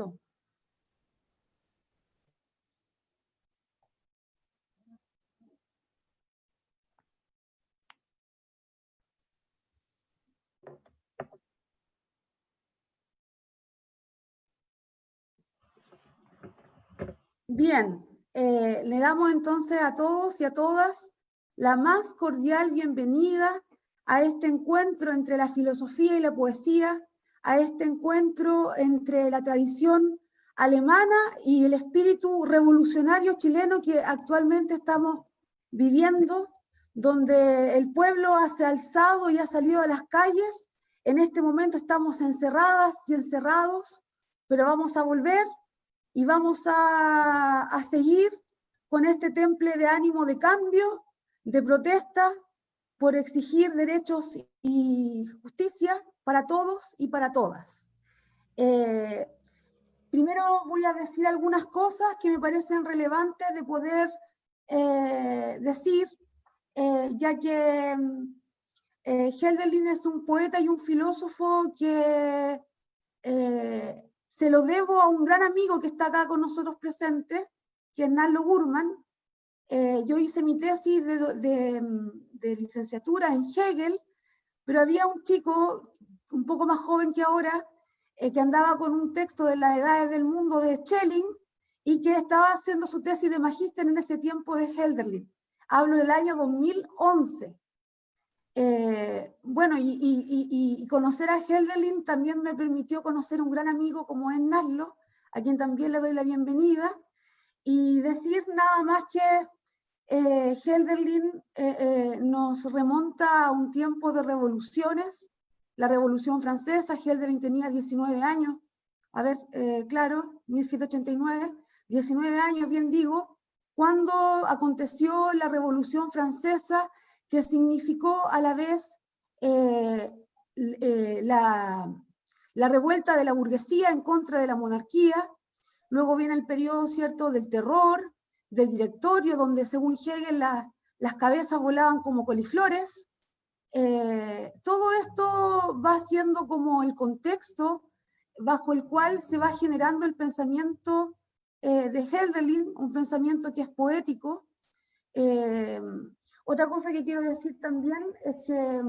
texto. Bien, le damos entonces a todos y a todas la más cordial bienvenida a este encuentro entre la filosofía y la poesía, a este encuentro entre la tradición alemana y el espíritu revolucionario chileno que actualmente estamos viviendo, donde el pueblo se ha alzado y ha salido a las calles. En este momento estamos encerradas y encerrados, pero vamos a volver y vamos a seguir con este temple de ánimo de cambio, de protesta, por exigir derechos y justicia para todos y para todas. Primero voy a decir algunas cosas que me parecen relevantes de poder decir, ya que Hölderlin es un poeta y un filósofo que se lo debo a un gran amigo que está acá con nosotros presente, que es Nalo Gurman. Yo hice mi tesis de licenciatura en Hegel, pero había un chico un poco más joven que ahora, que andaba con un texto de las edades del mundo de Schelling y que estaba haciendo su tesis de magíster en ese tiempo de Hölderlin. Hablo del año 2011. Bueno, y conocer a Hölderlin también me permitió conocer un gran amigo como es Nalo, a quien también le doy la bienvenida, y decir nada más que Hölderlin nos remonta a un tiempo de revoluciones, la Revolución Francesa. Hölderlin tenía 19 años, claro, 1789, 19 años, bien digo, cuando aconteció la Revolución Francesa, que significó a la vez la revuelta de la burguesía en contra de la monarquía. Luego viene el periodo, ¿cierto?, del terror, del directorio, donde según Hegel las cabezas volaban como coliflores. Todo esto va siendo como el contexto bajo el cual se va generando el pensamiento de Hölderlin, un pensamiento que es poético. Otra cosa que quiero decir también es que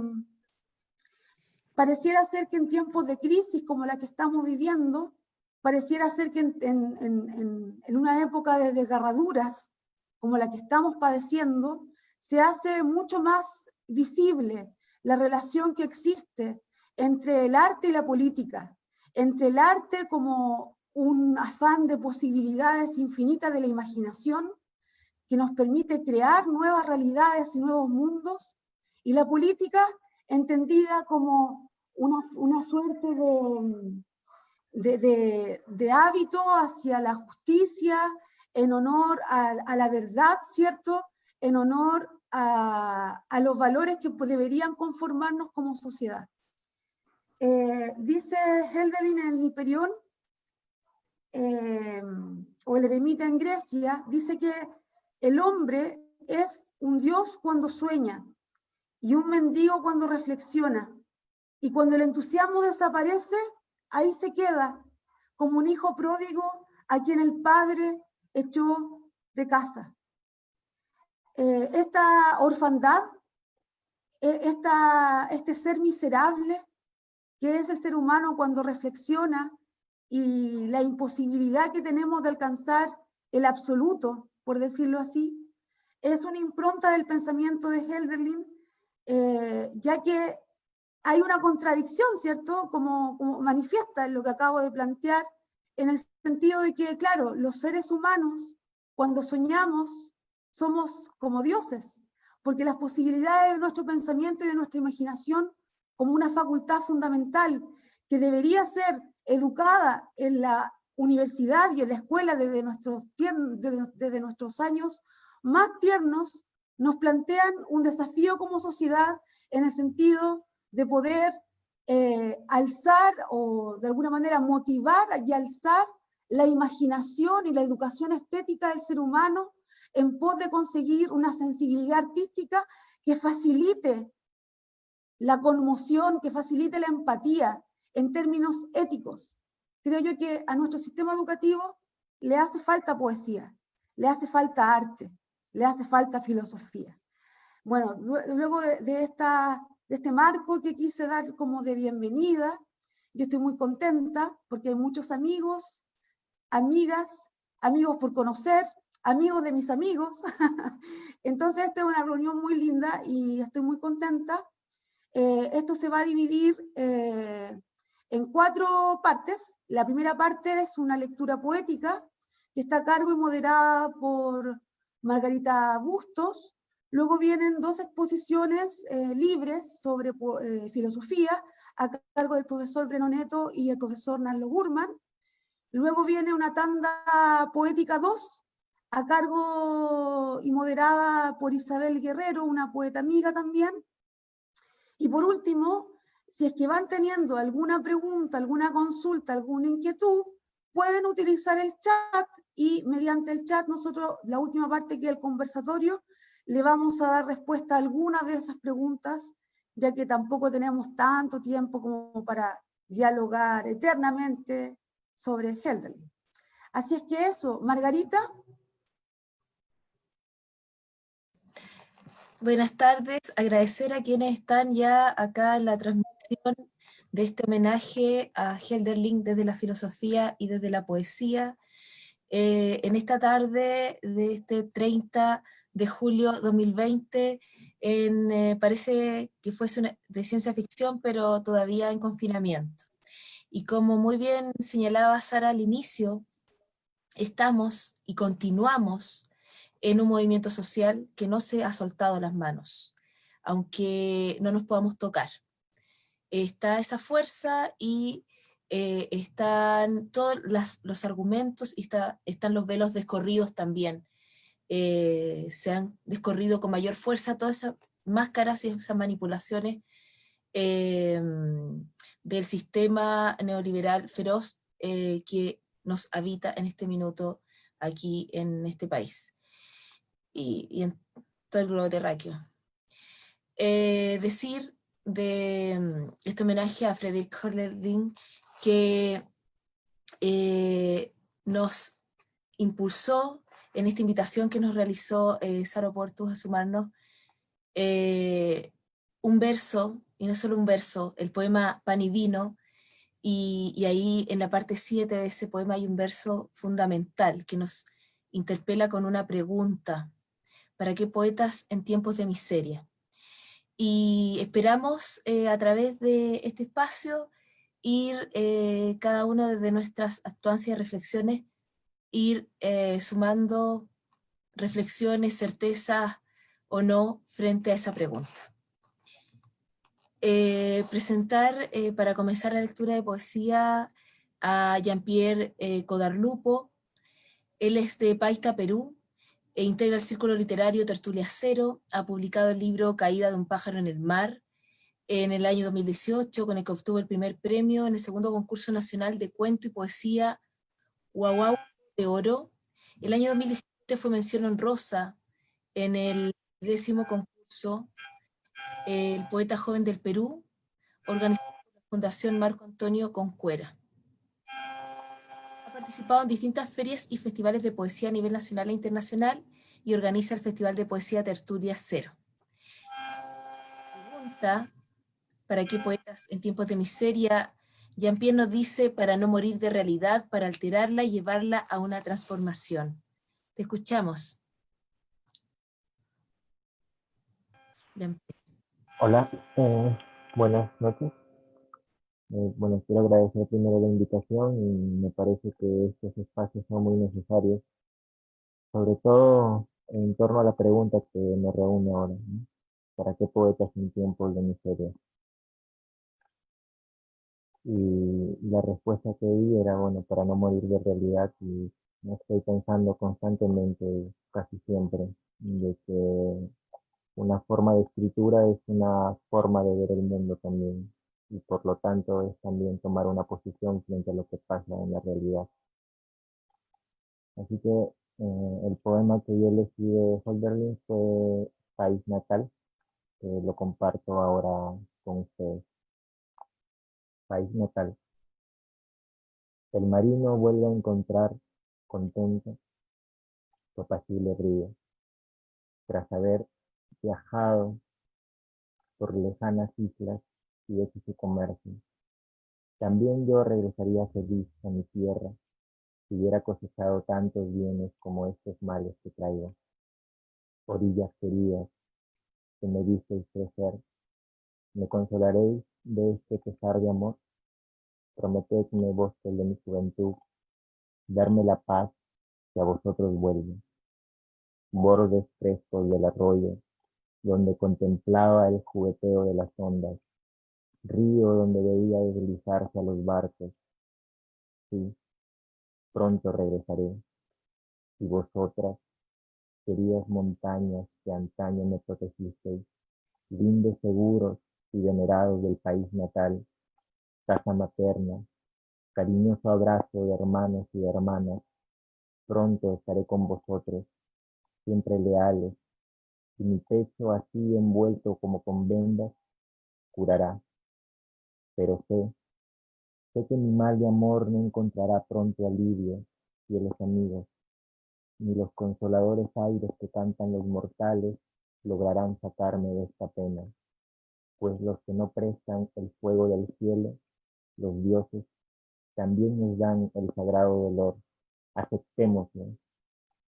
pareciera ser que en tiempos de crisis como la que estamos viviendo, pareciera ser que en una época de desgarraduras como la que estamos padeciendo, se hace mucho más visible la relación que existe entre el arte y la política, entre el arte como un afán de posibilidades infinitas de la imaginación que nos permite crear nuevas realidades y nuevos mundos, y la política entendida como una suerte de hábito hacia la justicia, en honor a la verdad, ¿cierto? En honor a los valores que deberían conformarnos como sociedad. Dice Hölderlin en el Hiperión, o el Eremita en Grecia, dice que el hombre es un dios cuando sueña y un mendigo cuando reflexiona. Y cuando el entusiasmo desaparece, ahí se queda, como un hijo pródigo a quien el padre echó de casa. Esta orfandad, este ser miserable, que es el ser humano cuando reflexiona, y la imposibilidad que tenemos de alcanzar el absoluto, por decirlo así, es una impronta del pensamiento de Hölderlin, ya que hay una contradicción, ¿cierto?, como manifiesta en lo que acabo de plantear, en el sentido de que, claro, los seres humanos, cuando soñamos, somos como dioses, porque las posibilidades de nuestro pensamiento y de nuestra imaginación, como una facultad fundamental que debería ser educada en la universidad y en la escuela desde nuestros años más tiernos, nos plantean un desafío como sociedad en el sentido de poder alzar o de alguna manera motivar y alzar la imaginación y la educación estética del ser humano en pos de conseguir una sensibilidad artística que facilite la conmoción, que facilite la empatía en términos éticos. creo yo que a nuestro sistema educativo le hace falta poesía, le hace falta arte, le hace falta filosofía. Bueno, luego de este marco que quise dar como de bienvenida, yo estoy muy contenta porque hay muchos amigos, amigas, amigos por conocer, amigos de mis amigos. Entonces, esta es una reunión muy linda y estoy muy contenta. Esto se va a dividir en 4 partes. La primera parte es una lectura poética que está a cargo y moderada por Margarita Bustos. Luego vienen 2 exposiciones libres sobre filosofía a cargo del profesor Breno Neto y el profesor Narlo Gurman. Luego viene una tanda poética 2 a cargo y moderada por Isabel Guerrero, una poeta amiga también. Y por último, si es que van teniendo alguna pregunta, alguna consulta, alguna inquietud, pueden utilizar el chat y mediante el chat nosotros, la última parte que es el conversatorio, le vamos a dar respuesta a algunas de esas preguntas, ya que tampoco tenemos tanto tiempo como para dialogar eternamente sobre Hölderlin. Así es que eso, Margarita. Buenas tardes, agradecer a quienes están ya acá en la transmisión de este homenaje a Hölderlin desde la filosofía y desde la poesía. En esta tarde de este 30 de julio 2020, parece que fuese de ciencia ficción, pero todavía en confinamiento. Y como muy bien señalaba Sara al inicio, estamos y continuamos en un movimiento social que no se ha soltado las manos, aunque no nos podamos tocar. Está esa fuerza y están todos los argumentos y están los velos descorridos también. Se han descorrido con mayor fuerza todas esas máscaras y esas manipulaciones del sistema neoliberal feroz que nos habita en este minuto aquí en este país y en todo el globo terráqueo. Decir de este homenaje a Frederick Hölderlin que nos impulsó en esta invitación que nos realizó Sara Portus a sumarnos un verso, y no solo un verso, el poema Pan y Vino, y ahí en la parte 7 de ese poema hay un verso fundamental que nos interpela con una pregunta: ¿para qué poetas en tiempos de miseria? Y esperamos a través de este espacio ir cada uno desde nuestras actuancias y reflexiones, ir sumando reflexiones, certezas o no frente a esa pregunta. Presentar para comenzar la lectura de poesía a Jean-Pierre Codarlupo. Él es de Paita, Perú, e integra el Círculo Literario Tertulia Cero. Ha publicado el libro Caída de un pájaro en el mar en el año 2018, con el que obtuvo el primer premio en el segundo concurso nacional de cuento y poesía Guau de Oro. El año 2017 fue mención honrosa en el 10º concurso El Poeta Joven del Perú, organizado por la Fundación Marco Antonio Concuera. Ha participado en distintas ferias y festivales de poesía a nivel nacional e internacional y organiza el Festival de Poesía Tertulia Cero. Pregunta: ¿para qué poetas en tiempos de miseria? Jean-Pierre nos dice: para no morir de realidad, para alterarla y llevarla a una transformación. Te escuchamos. Hola, buenas noches. Bueno, quiero agradecer primero la invitación y me parece que estos espacios son muy necesarios, sobre todo en torno a la pregunta que me reúne ahora, ¿no? ¿Para qué poetas en tiempos de miseria? Y la respuesta que di era, bueno, para no morir de realidad, y no estoy pensando constantemente, casi siempre, de que una forma de escritura es una forma de ver el mundo también, y por lo tanto es también tomar una posición frente a lo que pasa en la realidad. Así que el poema que yo elegí de Hölderlin fue País Natal, que lo comparto ahora con ustedes. País Natal. El marino vuelve a encontrar contento su apacible río, tras haber viajado por lejanas islas y hecho su comercio. También yo regresaría feliz a mi tierra si hubiera cosechado tantos bienes como estos males que traigo. Orillas queridas, que me visteis crecer, ¿me consolaréis de este pesar de amor? Prometedme, bosques de mi juventud, darme la paz que a vosotros vuelve. Bordes frescos del arroyo, donde contemplaba el jugueteo de las ondas, río donde veía deslizarse a los barcos. Sí, pronto regresaré. Y vosotras, queridas montañas que antaño me protegisteis, lindes seguros y venerados del país natal, casa materna, cariñoso abrazo de hermanos y de hermanas, pronto estaré con vosotros, siempre leales, y mi pecho así envuelto como con vendas, curará. Pero sé que mi mal de amor no encontrará pronto alivio, fieles amigos, ni los consoladores aires que cantan los mortales lograrán sacarme de esta pena, pues los que no prestan el fuego del cielo, los dioses, también nos dan el sagrado dolor. Aceptémoslo.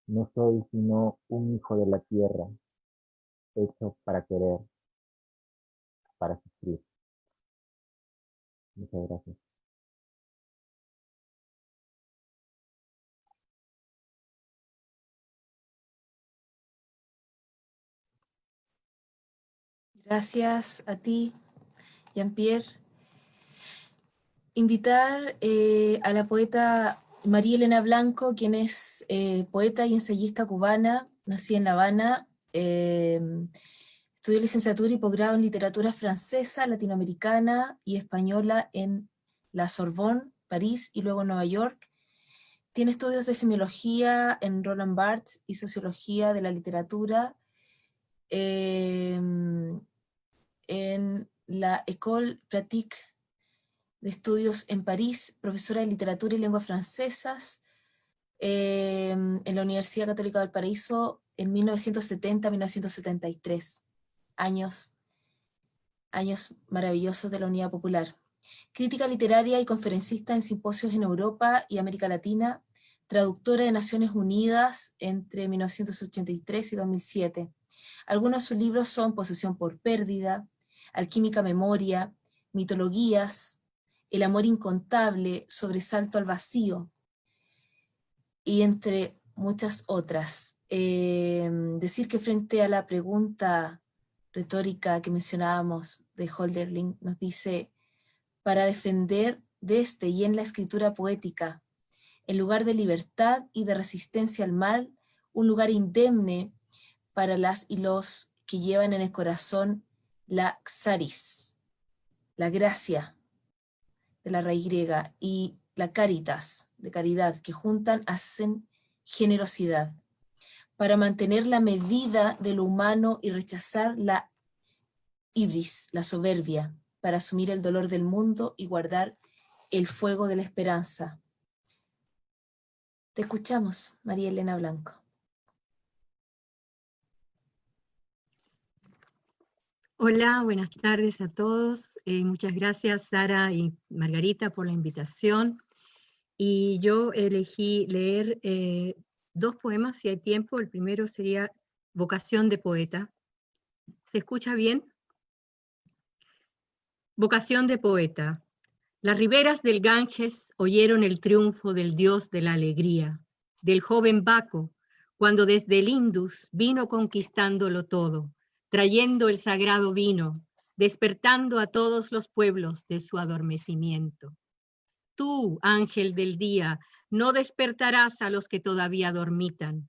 No soy sino un hijo de la tierra, hecho para querer, para sufrir. Muchas gracias. Gracias a ti, Jean-Pierre. Invitar a la poeta María Elena Blanco, quien es poeta y ensayista cubana, nacida en La Habana, estudió licenciatura y posgrado en literatura francesa, latinoamericana y española en la Sorbonne, París y luego en Nueva York. Tiene estudios de semiología en Roland Barthes y sociología de la literatura en la École Pratique de Estudios en París, profesora de literatura y lenguas francesas en la Universidad Católica del Paraíso en 1970-1973. Años maravillosos de la Unidad Popular. Crítica literaria y conferencista en simposios en Europa y América Latina, traductora de Naciones Unidas entre 1983 y 2007. Algunos de sus libros son Posesión por pérdida, Alquímica memoria, Mitologías, El amor incontable, Sobresalto al vacío, y entre muchas otras. Decir que frente a la pregunta retórica que mencionábamos de Hölderlin, nos dice, para defender desde y en la escritura poética, en lugar de libertad y de resistencia al mal, un lugar indemne para las y los que llevan en el corazón la xaris, la gracia de la raíz griega, y la caritas, de caridad, que juntan hacen generosidad, para mantener la medida de lo humano y rechazar la ibris, la soberbia, para asumir el dolor del mundo y guardar el fuego de la esperanza. Te escuchamos, María Elena Blanco. Hola, buenas tardes a todos. Muchas gracias, Sara y Margarita, por la invitación. Y yo elegí leer dos poemas, si hay tiempo. El primero sería Vocación de poeta. ¿Se escucha bien? Vocación de poeta. Las riberas del Ganges oyeron el triunfo del dios de la alegría, del joven Baco, cuando desde el Indus vino conquistándolo todo, trayendo el sagrado vino, despertando a todos los pueblos de su adormecimiento. Tú, ángel del día, no despertarás a los que todavía dormitan.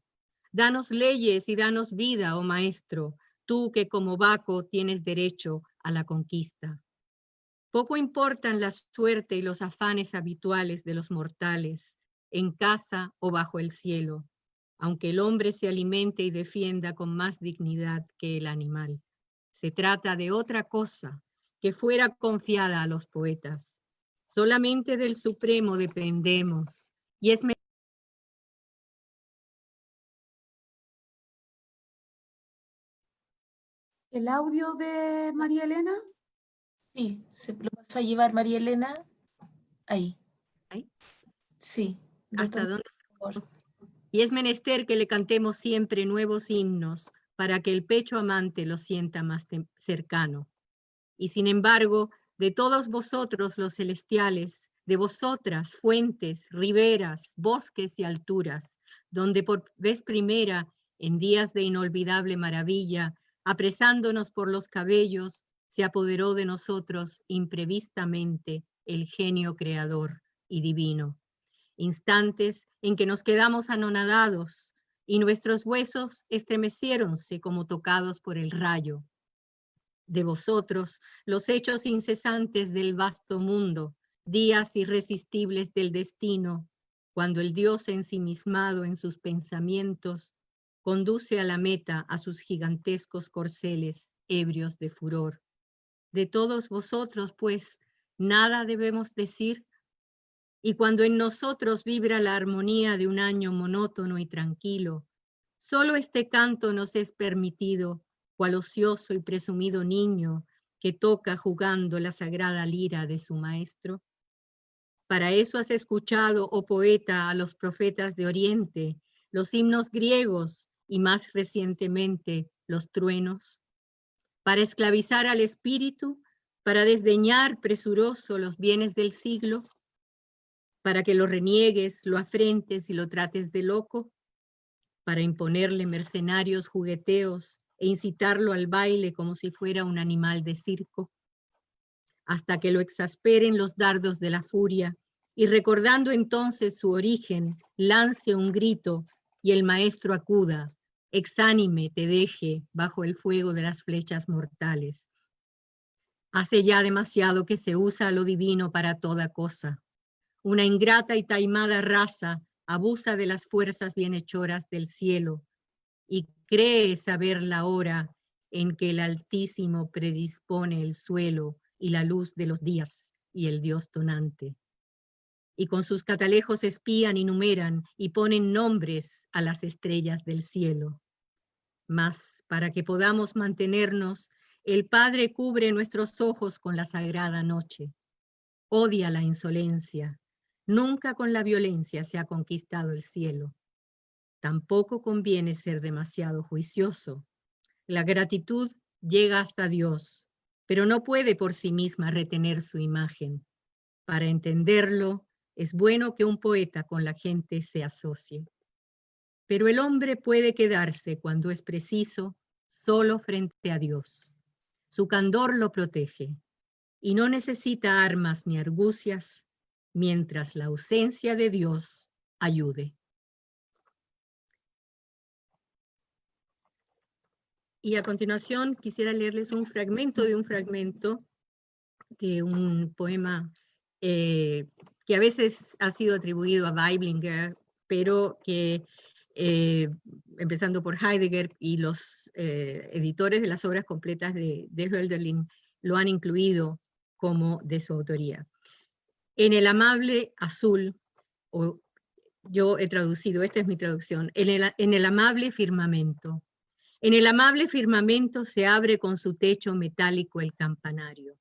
Danos leyes y danos vida, oh maestro, tú que como Baco tienes derecho a la conquista. Poco importan la suerte y los afanes habituales de los mortales, en casa o bajo el cielo, aunque el hombre se alimente y defienda con más dignidad que el animal. Se trata de otra cosa que fuera confiada a los poetas. Solamente del Supremo dependemos, y es ¿El audio de María Elena? Sí, se lo pasó a llevar María Elena. Ahí. ¿Ahí? Sí. ¿Hasta retoma, dónde? por favor. Y es menester que le cantemos siempre nuevos himnos para que el pecho amante lo sienta más cercano. Y sin embargo, de todos vosotros los celestiales, de vosotras, fuentes, riberas, bosques y alturas, donde por vez primera, en días de inolvidable maravilla, apresándonos por los cabellos, se apoderó de nosotros imprevistamente el genio creador y divino. Instantes en que nos quedamos anonadados y nuestros huesos estremeciéronse como tocados por el rayo. De vosotros, los hechos incesantes del vasto mundo, días irresistibles del destino, cuando el Dios ensimismado en sus pensamientos conduce a la meta a sus gigantescos corceles ebrios de furor. De todos vosotros, pues, nada debemos decir, y cuando en nosotros vibra la armonía de un año monótono y tranquilo, solo este canto nos es permitido, cual ocioso y presumido niño que toca jugando la sagrada lira de su maestro. Para eso has escuchado, oh poeta, a los profetas de Oriente, los himnos griegos y más recientemente los truenos. Para esclavizar al espíritu, para desdeñar presuroso los bienes del siglo, para que lo reniegues, lo afrentes y lo trates de loco, para imponerle mercenarios jugueteos e incitarlo al baile como si fuera un animal de circo, hasta que lo exasperen los dardos de la furia, y recordando entonces su origen, lance un grito y el maestro acuda, exánime te deje bajo el fuego de las flechas mortales. Hace ya demasiado que se usa lo divino para toda cosa. Una ingrata y taimada raza abusa de las fuerzas bienhechoras del cielo y cree saber la hora en que el Altísimo predispone el suelo y la luz de los días y el Dios tonante. Y con sus catalejos espían y numeran y ponen nombres a las estrellas del cielo. Mas para que podamos mantenernos, el Padre cubre nuestros ojos con la sagrada noche. Odia la insolencia. Nunca con la violencia se ha conquistado el cielo. Tampoco conviene ser demasiado juicioso. La gratitud llega hasta Dios, pero no puede por sí misma retener su imagen. Para entenderlo, es bueno que un poeta con la gente se asocie. Pero el hombre puede quedarse, cuando es preciso, solo frente a Dios. Su candor lo protege y no necesita armas ni argucias, mientras la ausencia de Dios ayude. Y a continuación quisiera leerles un fragmento de un poema que a veces ha sido atribuido a Weiblinger, pero que empezando por Heidegger y los editores de las obras completas de Hölderlin lo han incluido como de su autoría. En el amable azul, o yo he traducido, esta es mi traducción, en el amable firmamento. En el amable firmamento se abre con su techo metálico el campanario,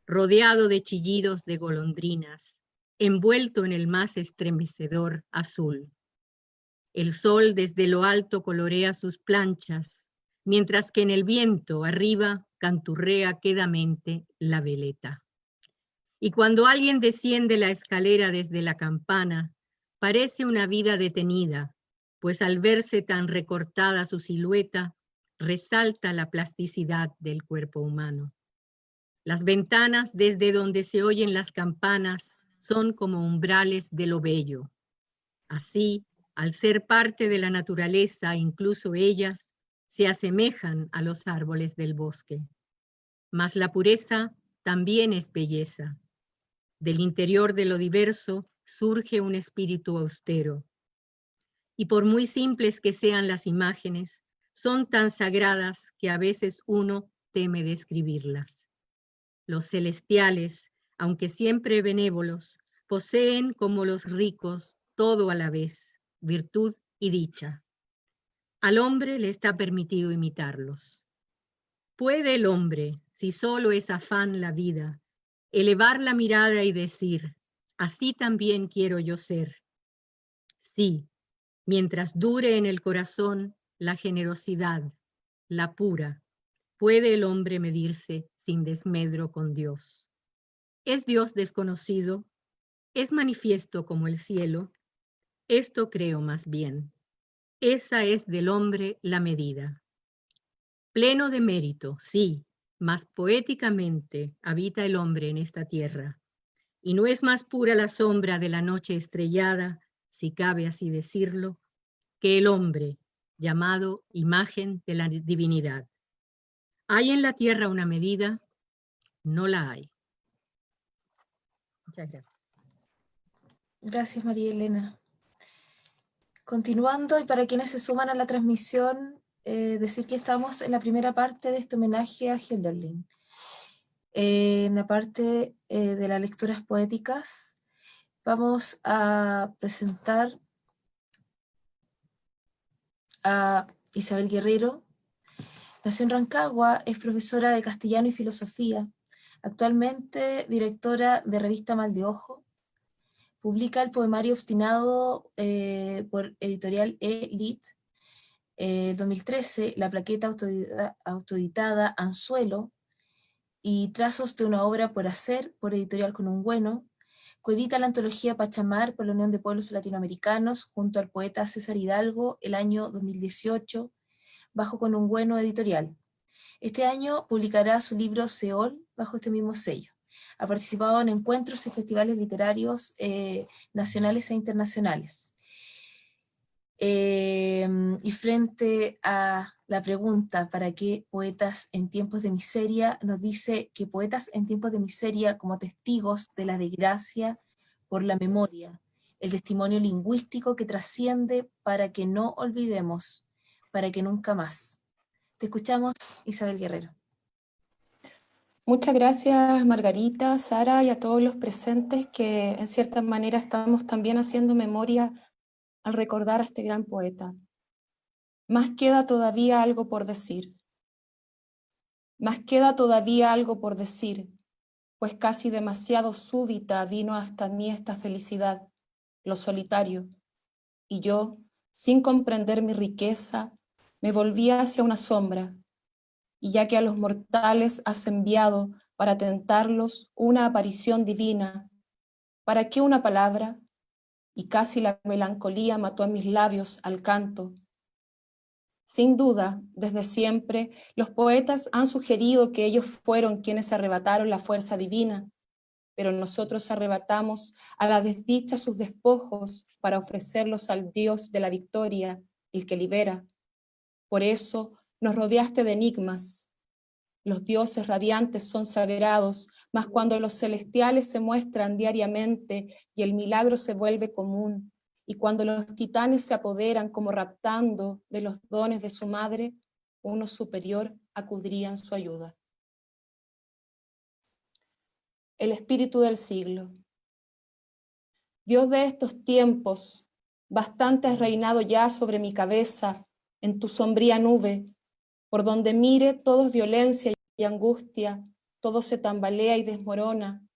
rodeado de chillidos de golondrinas, envuelto en el más estremecedor azul. El sol desde lo alto colorea sus planchas, mientras que en el viento arriba canturrea quedamente la veleta. Y cuando alguien desciende la escalera desde la campana, parece una vida detenida, pues al verse tan recortada su silueta, resalta la plasticidad del cuerpo humano. Las ventanas desde donde se oyen las campanas son como umbrales de lo bello. Así, al ser parte de la naturaleza, incluso ellas se asemejan a los árboles del bosque. Mas la pureza también es belleza. Del interior de lo diverso surge un espíritu austero. Y por muy simples que sean las imágenes, son tan sagradas que a veces uno teme describirlas. Los celestiales, aunque siempre benévolos, poseen como los ricos todo a la vez, virtud y dicha. Al hombre le está permitido imitarlos. ¿Puede el hombre, si solo es afán la vida, elevar la mirada y decir, así también quiero yo ser? Sí, mientras dure en el corazón la generosidad, la pura, puede el hombre medirse sin desmedro con Dios. ¿Es Dios desconocido? ¿Es manifiesto como el cielo? Esto creo más bien. Esa es del hombre la medida. Pleno de mérito, sí, mas poéticamente habita el hombre en esta tierra. Y no es más pura la sombra de la noche estrellada, si cabe así decirlo, que el hombre, llamado imagen de la divinidad. ¿Hay en la tierra una medida? No la hay. Muchas gracias. Gracias, María Elena. Continuando, y para quienes se suman a la transmisión, decir que estamos en la primera parte de este homenaje a Hölderlin. En la parte de las lecturas poéticas, vamos a presentar a Isabel Guerrero. Nació en Rancagua, es profesora de castellano y filosofía, actualmente directora de revista Mal de Ojo. Publica el poemario Obstinado por editorial E-Lit. 2013, la plaqueta autoeditada Anzuelo y Trazos de una obra por hacer, por editorial Con un Bueno. Coedita la antología Pachamar por la Unión de Pueblos Latinoamericanos junto al poeta César Hidalgo el año 2018, bajo Con un Bueno editorial. Este año publicará su libro Seol bajo este mismo sello. Ha participado en encuentros y festivales literarios nacionales e internacionales. Y frente a la pregunta ¿para qué poetas en tiempos de miseria?, nos dice que poetas en tiempos de miseria como testigos de la desgracia por la memoria, el testimonio lingüístico que trasciende para que no olvidemos, para que nunca más. Te escuchamos, Isabel Guerrero. Muchas gracias, Margarita, Sara y a todos los presentes que en cierta manera estamos también haciendo memoria al recordar a este gran poeta. Más queda todavía algo por decir. Más queda todavía algo por decir, pues casi demasiado súbita vino hasta mí esta felicidad, lo solitario, y yo, sin comprender mi riqueza, me volví hacia una sombra, y ya que a los mortales has enviado para tentarlos una aparición divina, ¿para qué una palabra? Y casi la melancolía mató a mis labios al canto. Sin duda, desde siempre, los poetas han sugerido que ellos fueron quienes arrebataron la fuerza divina, pero nosotros arrebatamos a la desdicha sus despojos para ofrecerlos al Dios de la victoria, el que libera. Por eso nos rodeaste de enigmas. Los dioses radiantes son sagrados, mas cuando los celestiales se muestran diariamente y el milagro se vuelve común, y cuando los titanes se apoderan como raptando de los dones de su madre, uno superior acudiría en su ayuda. El espíritu del siglo. Dios de estos tiempos, bastante has reinado ya sobre mi cabeza, en tu sombría nube, por donde mire todo es violencia y angustia, todo se tambalea y desmorona.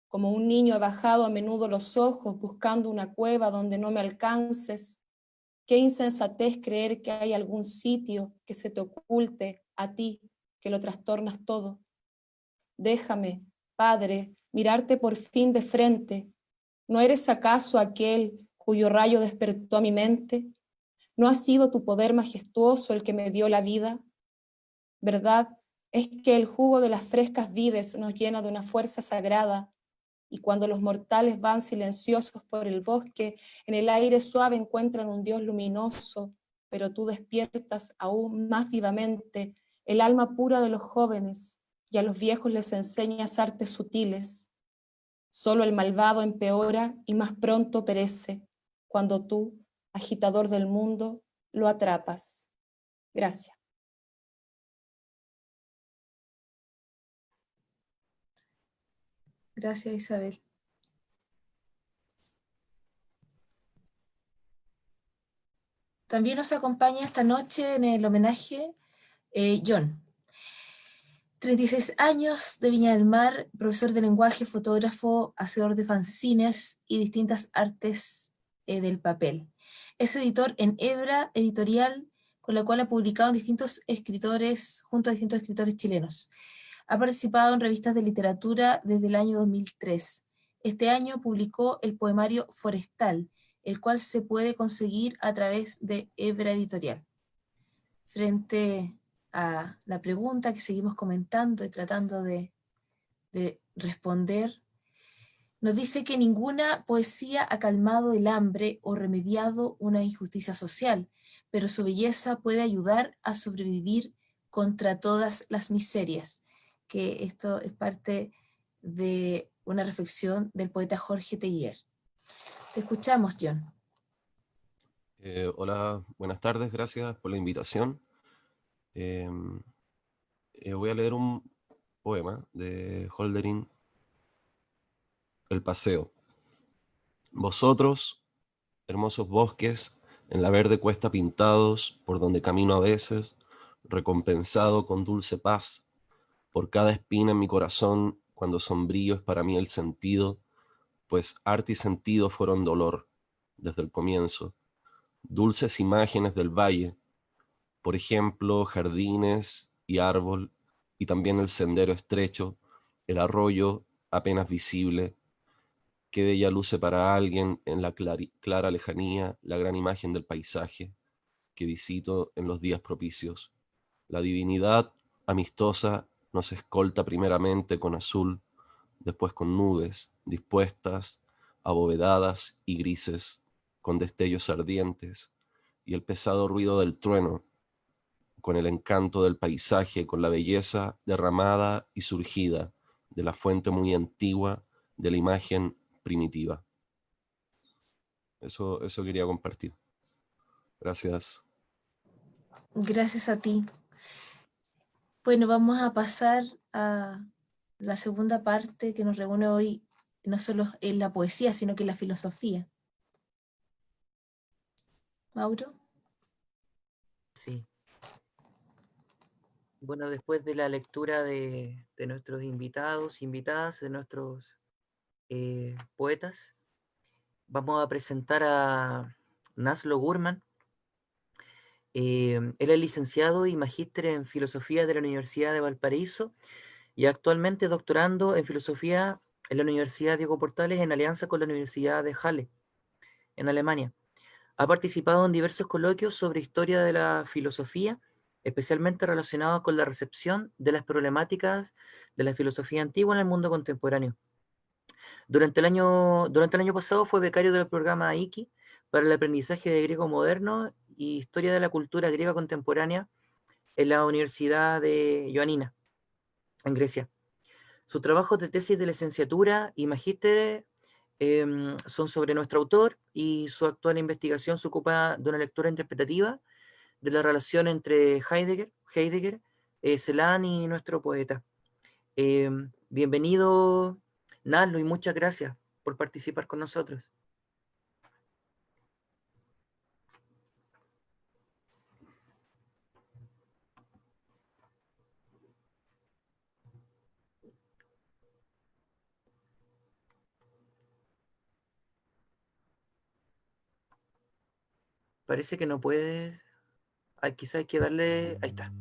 Como un niño he bajado a menudo los ojos buscando una cueva donde no me alcances. Qué insensatez creer que hay algún sitio que se te oculte a ti, que lo trastornas todo. Déjame, Padre, mirarte por fin de frente. ¿No eres acaso aquel cuyo rayo despertó a mi mente? ¿No ha sido tu poder majestuoso el que me dio la vida? Verdad es que el jugo de las frescas vides nos llena de una fuerza sagrada, y cuando los mortales van silenciosos por el bosque, en el aire suave encuentran un Dios luminoso, pero tú despiertas aún más vivamente el alma pura de los jóvenes, y a los viejos les enseñas artes sutiles. Solo el malvado empeora y más pronto perece, cuando tú, agitador del mundo, lo atrapas. Gracias. Gracias, Isabel. También nos acompaña esta noche en el homenaje John. 36 años, de Viña del Mar, profesor de lenguaje, fotógrafo, hacedor de fanzines y distintas artes del papel. Es editor en Hebra Editorial, con la cual ha publicado distintos escritores, junto a distintos escritores chilenos. Ha participado en revistas de literatura desde el año 2003. Este año publicó el poemario Forestal, el cual se puede conseguir a través de Hebra Editorial. Frente a la pregunta que seguimos comentando y tratando de responder, nos dice que ninguna poesía ha calmado el hambre o remediado una injusticia social, pero su belleza puede ayudar a sobrevivir contra todas las miserias. Que esto es parte de una reflexión del poeta Jorge Teillier. Te escuchamos, John. Hola, buenas tardes, gracias por la invitación. Voy a leer un poema de Hölderlin, El Paseo. Vosotros, hermosos bosques, en la verde cuesta pintados, por donde camino a veces, recompensado con dulce paz, por cada espina en mi corazón, cuando sombrío es para mí el sentido, pues arte y sentido fueron dolor, desde el comienzo. Dulces imágenes del valle, por ejemplo, jardines y árbol, y también el sendero estrecho, el arroyo apenas visible. Qué bella luce para alguien en la clara lejanía la gran imagen del paisaje que visito en los días propicios. La divinidad amistosa nos escolta primeramente con azul, después con nubes dispuestas, abovedadas y grises, con destellos ardientes, y el pesado ruido del trueno, con el encanto del paisaje, con la belleza derramada y surgida de la fuente muy antigua de la imagen primitiva. Eso quería compartir. Gracias. Gracias a ti. Bueno, vamos a pasar a la segunda parte que nos reúne hoy, no solo en la poesía, sino que en la filosofía. Mauro. Sí. Bueno, después de la lectura de nuestros invitados, invitadas, de nuestros poetas, vamos a presentar a Laszlo Gurman. Él es licenciado y magíster en filosofía de la Universidad de Valparaíso y actualmente doctorando en filosofía en la Universidad Diego Portales en alianza con la Universidad de Halle, en Alemania. Ha participado en diversos coloquios sobre historia de la filosofía, especialmente relacionados con la recepción de las problemáticas de la filosofía antigua en el mundo contemporáneo. Durante el año pasado fue becario del programa IKI para el aprendizaje de griego moderno y historia de la cultura griega contemporánea en la Universidad de Ioannina, en Grecia. Sus trabajos de tesis de licenciatura y magíster son sobre nuestro autor, y su actual investigación se ocupa de una lectura interpretativa de la relación entre Heidegger, Celan y nuestro poeta. Bienvenido, Nalo, y muchas gracias por participar con nosotros. Parece que no puede. Quizás hay que darle. Ahí está.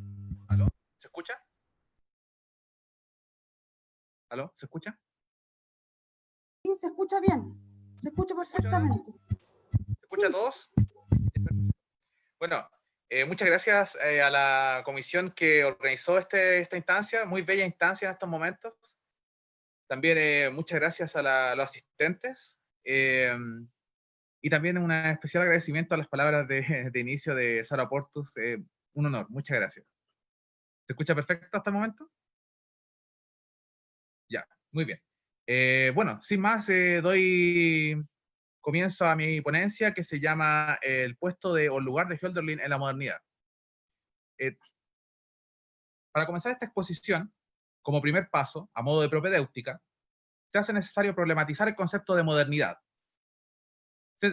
¿Aló? ¿Se escucha? ¿Aló? ¿Se escucha? Sí, se escucha bien, se escucha perfectamente. ¿Se escucha a todos? Bueno, muchas gracias a la comisión que organizó esta instancia, muy bella instancia en estos momentos. También muchas gracias a los asistentes. Y también un especial agradecimiento a las palabras de inicio de Sara Portus. Un honor, muchas gracias. ¿Se escucha perfecto hasta el momento? Ya, muy bien. Bueno, sin más, doy comienzo a mi ponencia que se llama El puesto o el lugar de Hölderlin en la modernidad. Para comenzar esta exposición, como primer paso, a modo de propedéutica, se hace necesario problematizar el concepto de modernidad.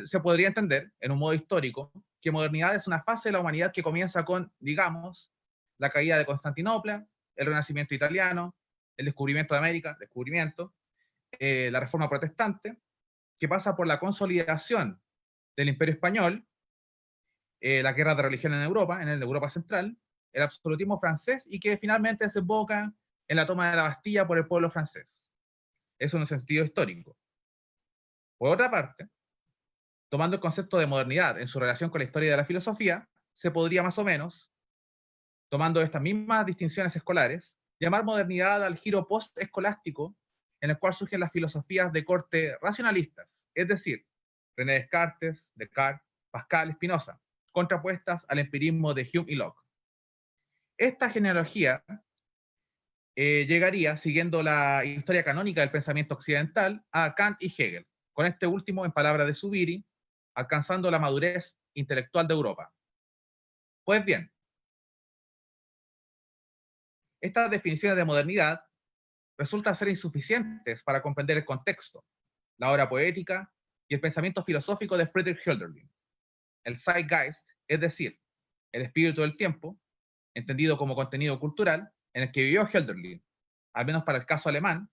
Se podría entender, en un modo histórico, que modernidad es una fase de la humanidad que comienza con, digamos, la caída de Constantinopla, el Renacimiento italiano, el descubrimiento de América, la Reforma Protestante, que pasa por la consolidación del Imperio Español, la guerra de religión en Europa Central, el absolutismo francés, y que finalmente desemboca en la toma de la Bastilla por el pueblo francés. Eso en un sentido histórico. Por otra parte, tomando el concepto de modernidad en su relación con la historia de la filosofía, se podría más o menos, tomando estas mismas distinciones escolares, llamar modernidad al giro post-escolástico en el cual surgen las filosofías de corte racionalistas, es decir, René Descartes, Pascal, Spinoza, contrapuestas al empirismo de Hume y Locke. Esta genealogía llegaría, siguiendo la historia canónica del pensamiento occidental, a Kant y Hegel, con este último, en palabras de Zubiri, alcanzando la madurez intelectual de Europa. Pues bien, estas definiciones de modernidad resultan ser insuficientes para comprender el contexto, la obra poética y el pensamiento filosófico de Friedrich Hölderlin. El Zeitgeist, es decir, el espíritu del tiempo, entendido como contenido cultural, en el que vivió Hölderlin, al menos para el caso alemán,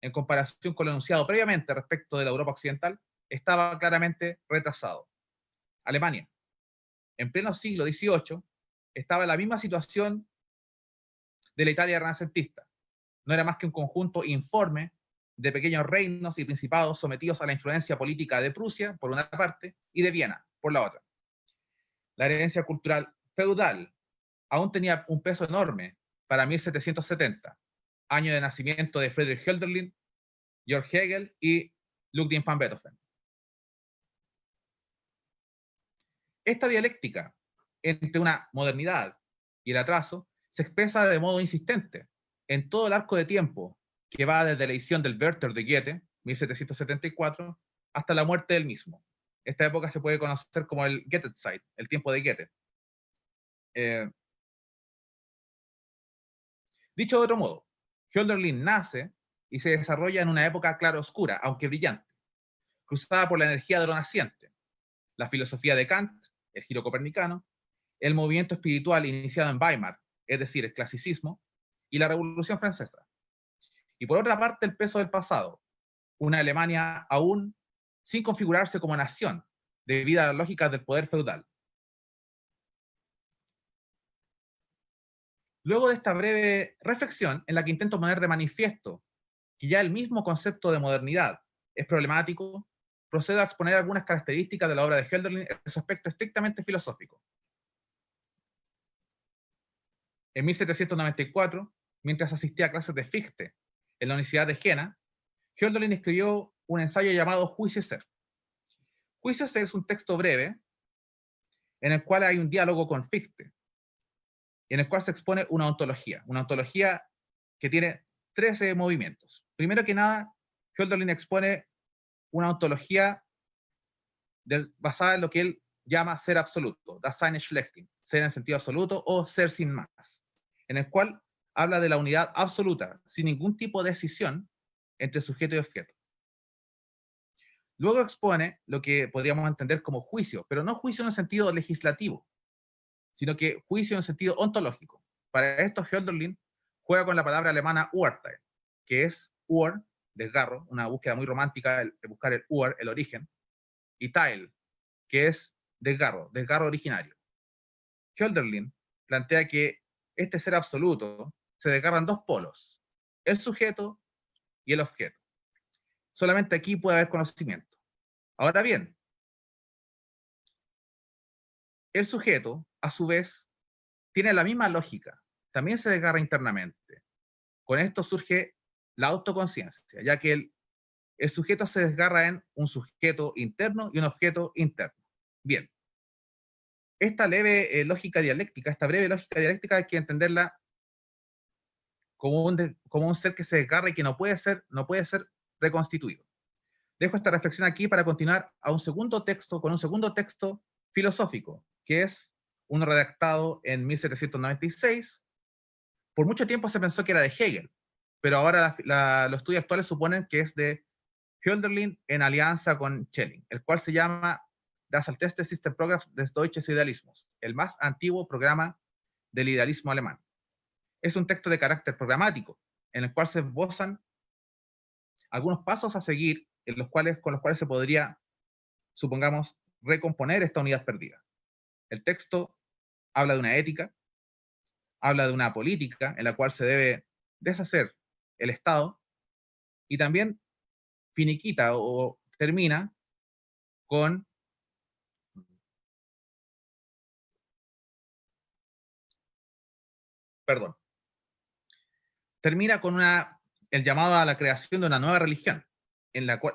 en comparación con lo enunciado previamente respecto de la Europa occidental, estaba claramente retrasado. Alemania, en pleno siglo XVIII, estaba en la misma situación de la Italia renacentista. No era más que un conjunto informe de pequeños reinos y principados sometidos a la influencia política de Prusia, por una parte, y de Viena, por la otra. La herencia cultural feudal aún tenía un peso enorme para 1770, año de nacimiento de Friedrich Hölderlin, Georg Hegel y Ludwig van Beethoven. Esta dialéctica entre una modernidad y el atraso se expresa de modo insistente en todo el arco de tiempo que va desde la edición del Werther de Goethe, 1774, hasta la muerte del mismo. Esta época se puede conocer como el Goethezeit, el tiempo de Goethe. Dicho de otro modo, Hölderlin nace y se desarrolla en una época claroscura, aunque brillante, cruzada por la energía de lo naciente, la filosofía de Kant, el giro copernicano, el movimiento espiritual iniciado en Weimar, es decir, el clasicismo, y la Revolución Francesa. Y por otra parte, el peso del pasado, una Alemania aún sin configurarse como nación, debido a las lógicas del poder feudal. Luego de esta breve reflexión, en la que intento poner de manifiesto que ya el mismo concepto de modernidad es problemático, procedo a exponer algunas características de la obra de Hölderlin en su aspecto estrictamente filosófico. En 1794, mientras asistía a clases de Fichte en la Universidad de Jena, Hölderlin escribió un ensayo llamado Juicio y Ser. Juicio y Ser es un texto breve en el cual hay un diálogo con Fichte, en el cual se expone una ontología que tiene 13 movimientos. Primero que nada, Hölderlin expone una ontología basada en lo que él llama ser absoluto, das Sein schlechthin, ser en sentido absoluto o ser sin más, en el cual habla de la unidad absoluta, sin ningún tipo de escisión entre sujeto y objeto. Luego expone lo que podríamos entender como juicio, pero no juicio en el sentido legislativo, sino que juicio en el sentido ontológico. Para esto, Hölderlin juega con la palabra alemana Urteil, que es Ur, desgarro, una búsqueda muy romántica de buscar el Ur, el origen, y Teil, que es desgarro originario. Hölderlin plantea que este ser absoluto se desgarra en dos polos, el sujeto y el objeto. Solamente aquí puede haber conocimiento. Ahora bien, el sujeto, a su vez, tiene la misma lógica, también se desgarra internamente. Con esto surge la autoconciencia, ya que el sujeto se desgarra en un sujeto interno y un objeto interno. Bien, esta breve lógica dialéctica hay que entenderla como un ser que se desgarra y que no puede ser reconstituido. Dejo esta reflexión aquí para continuar con un segundo texto filosófico, que es uno redactado en 1796. Por mucho tiempo se pensó que era de Hegel, pero ahora los estudios actuales suponen que es de Hölderlin en alianza con Schelling, el cual se llama Das alteste Systemprogramm des deutschen Idealismus, el más antiguo programa del idealismo alemán. Es un texto de carácter programático, en el cual se esbozan algunos pasos a seguir con los cuales se podría, supongamos, recomponer esta unidad perdida. El texto habla de una ética, habla de una política en la cual se debe deshacer el Estado, y también finiquita o termina con el llamado a la creación de una nueva religión,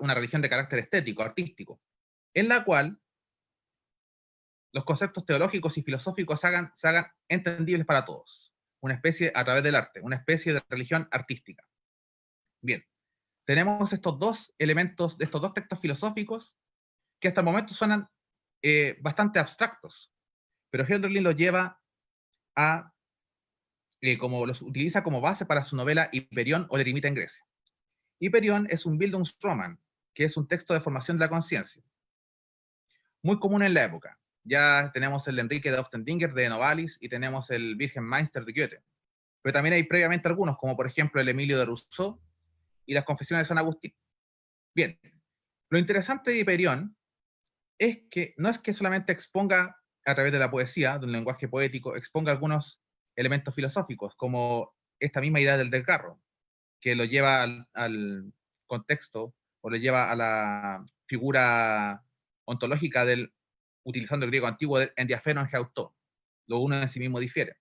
una religión de carácter estético, artístico, en la cual los conceptos teológicos y filosóficos se hagan entendibles para todos, una especie a través del arte, una especie de religión artística. Bien, tenemos estos dos elementos, estos dos textos filosóficos, que hasta el momento suenan bastante abstractos, pero Hölderlin los lleva a, los utiliza como base para su novela Hiperión o el eremita en Grecia. Hiperión es un Bildungsroman, que es un texto de formación de la conciencia, muy común en la época. Ya tenemos el Enrique de Oftendinger de Novalis y tenemos el Virgen Meister de Goethe. Pero también hay previamente algunos, como por ejemplo el Emilio de Rousseau y las Confesiones de San Agustín. Bien, lo interesante de Hiperión es que no es que solamente exponga a través de la poesía, de un lenguaje poético, exponga algunos elementos filosóficos, como esta misma idea del desgarro, que lo lleva al contexto, o lo lleva a la figura ontológica utilizando el griego antiguo, en diafeno en geautó. Lo uno en sí mismo difiere.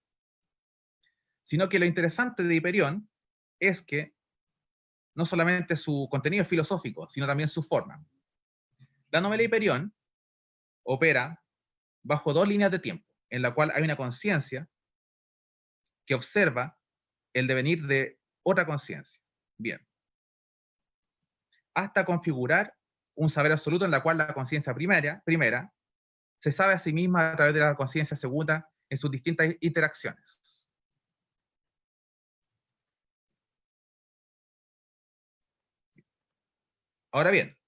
Sino que lo interesante de Hiperión es que no solamente su contenido filosófico, sino también su forma. La novela Hiperión opera bajo dos líneas de tiempo, en la cual hay una conciencia que observa el devenir de otra conciencia. Bien. Hasta configurar un saber absoluto en la cual la conciencia primera se sabe a sí misma a través de la conciencia segunda en sus distintas interacciones. Ahora bien,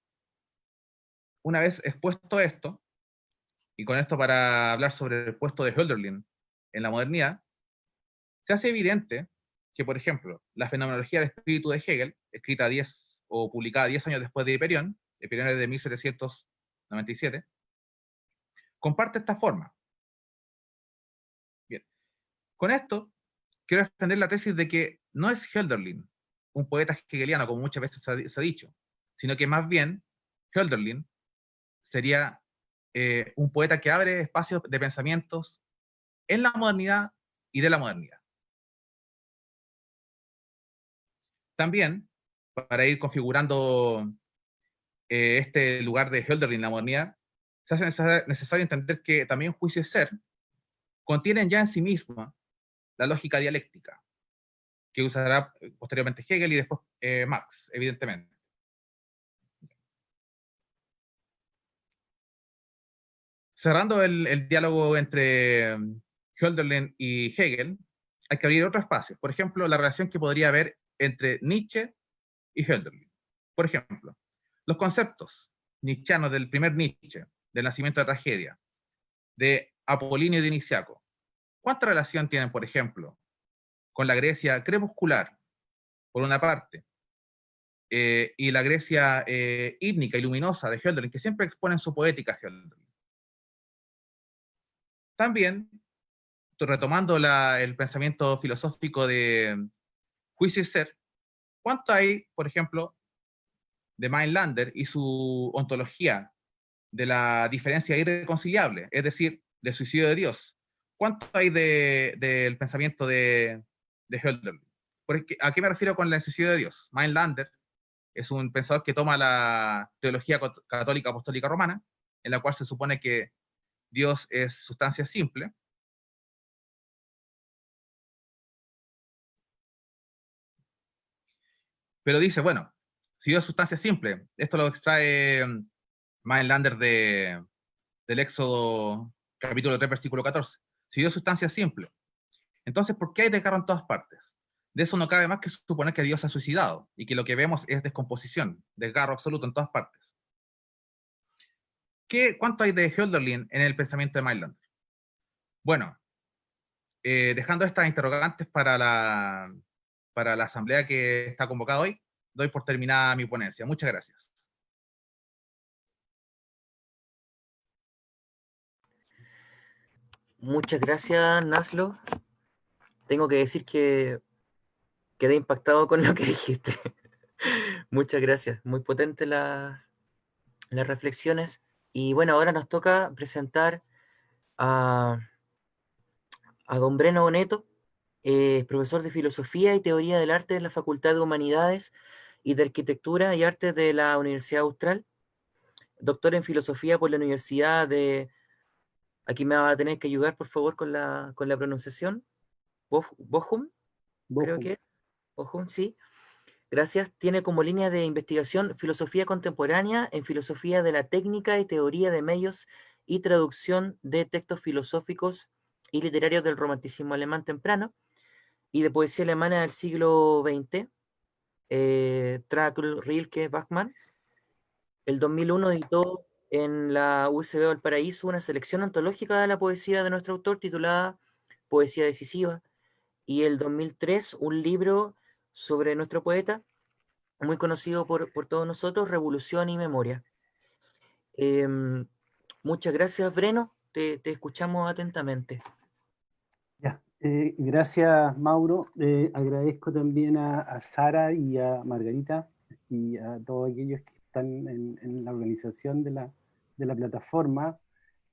una vez expuesto esto, y con esto para hablar sobre el puesto de Hölderlin en la modernidad, se hace evidente que, por ejemplo, la fenomenología del espíritu de Hegel, escrita publicada 10 años después de Hiperión es de 1797, comparte esta forma. Bien. Con esto, quiero defender la tesis de que no es Hölderlin un poeta hegeliano, como muchas veces se ha dicho, sino que más bien Hölderlin sería un poeta que abre espacios de pensamientos en la modernidad y de la modernidad. También, para ir configurando este lugar de Hölderlin en la modernidad, se hace necesario entender que también juicio y ser contienen ya en sí misma la lógica dialéctica, que usará posteriormente Hegel y después Marx, evidentemente. Cerrando el diálogo entre Hölderlin y Hegel, hay que abrir otro espacio. Por ejemplo, la relación que podría haber entre Nietzsche y Hölderlin. Por ejemplo, los conceptos nietzscheanos del primer Nietzsche, del nacimiento de la tragedia, de Apolinio Dionisiaco, ¿cuánta relación tienen, por ejemplo, con la Grecia crepuscular, por una parte, y la Grecia ídnica y luminosa de Hölderlin, que siempre expone en su poética Hölderlin? También, retomando el pensamiento filosófico de juicio y ser, ¿cuánto hay, por ejemplo, de Mainlander y su ontología de la diferencia irreconciliable, es decir, del suicidio de Dios? ¿Cuánto hay del pensamiento de Hölderlin? ¿A qué me refiero con el suicidio de Dios? Mainlander es un pensador que toma la teología católica apostólica romana, en la cual se supone que Dios es sustancia simple. Pero dice, bueno, si Dios es sustancia simple, esto lo extrae Mainlander del Éxodo capítulo 3, versículo 14. Si Dios es sustancia simple, entonces, ¿por qué hay desgarro en todas partes? De eso no cabe más que suponer que Dios se ha suicidado y que lo que vemos es descomposición, desgarro absoluto en todas partes. ¿Cuánto hay de Hölderlin en el pensamiento de Mailander? Bueno, dejando estas interrogantes para la asamblea que está convocada hoy, doy por terminada mi ponencia. Muchas gracias. Muchas gracias, Naslo. Tengo que decir que quedé impactado con lo que dijiste. Muchas gracias. Muy potente las reflexiones. Y bueno, ahora nos toca presentar a don Breno Boneto, profesor de Filosofía y Teoría del Arte en la Facultad de Humanidades y de Arquitectura y Artes de la Universidad Austral, doctor en Filosofía por la Universidad de... Aquí me va a tener que ayudar, por favor, con la pronunciación. Bochum, creo que es. Bochum, sí. Gracias. Tiene como línea de investigación Filosofía Contemporánea en Filosofía de la Técnica y Teoría de Medios y Traducción de Textos Filosóficos y Literarios del Romanticismo Alemán Temprano y de Poesía Alemana del siglo XX, Trakl, Rilke, Bachmann. El 2001 editó en la USB Valparaíso una selección antológica de la poesía de nuestro autor titulada Poesía Decisiva, y el 2003 un libro sobre nuestro poeta, muy conocido por todos nosotros, Revolución y Memoria. Muchas gracias, Breno, te escuchamos atentamente. Ya, gracias, Mauro. Agradezco también a Sara y a Margarita y a todos aquellos que están en la organización de la plataforma.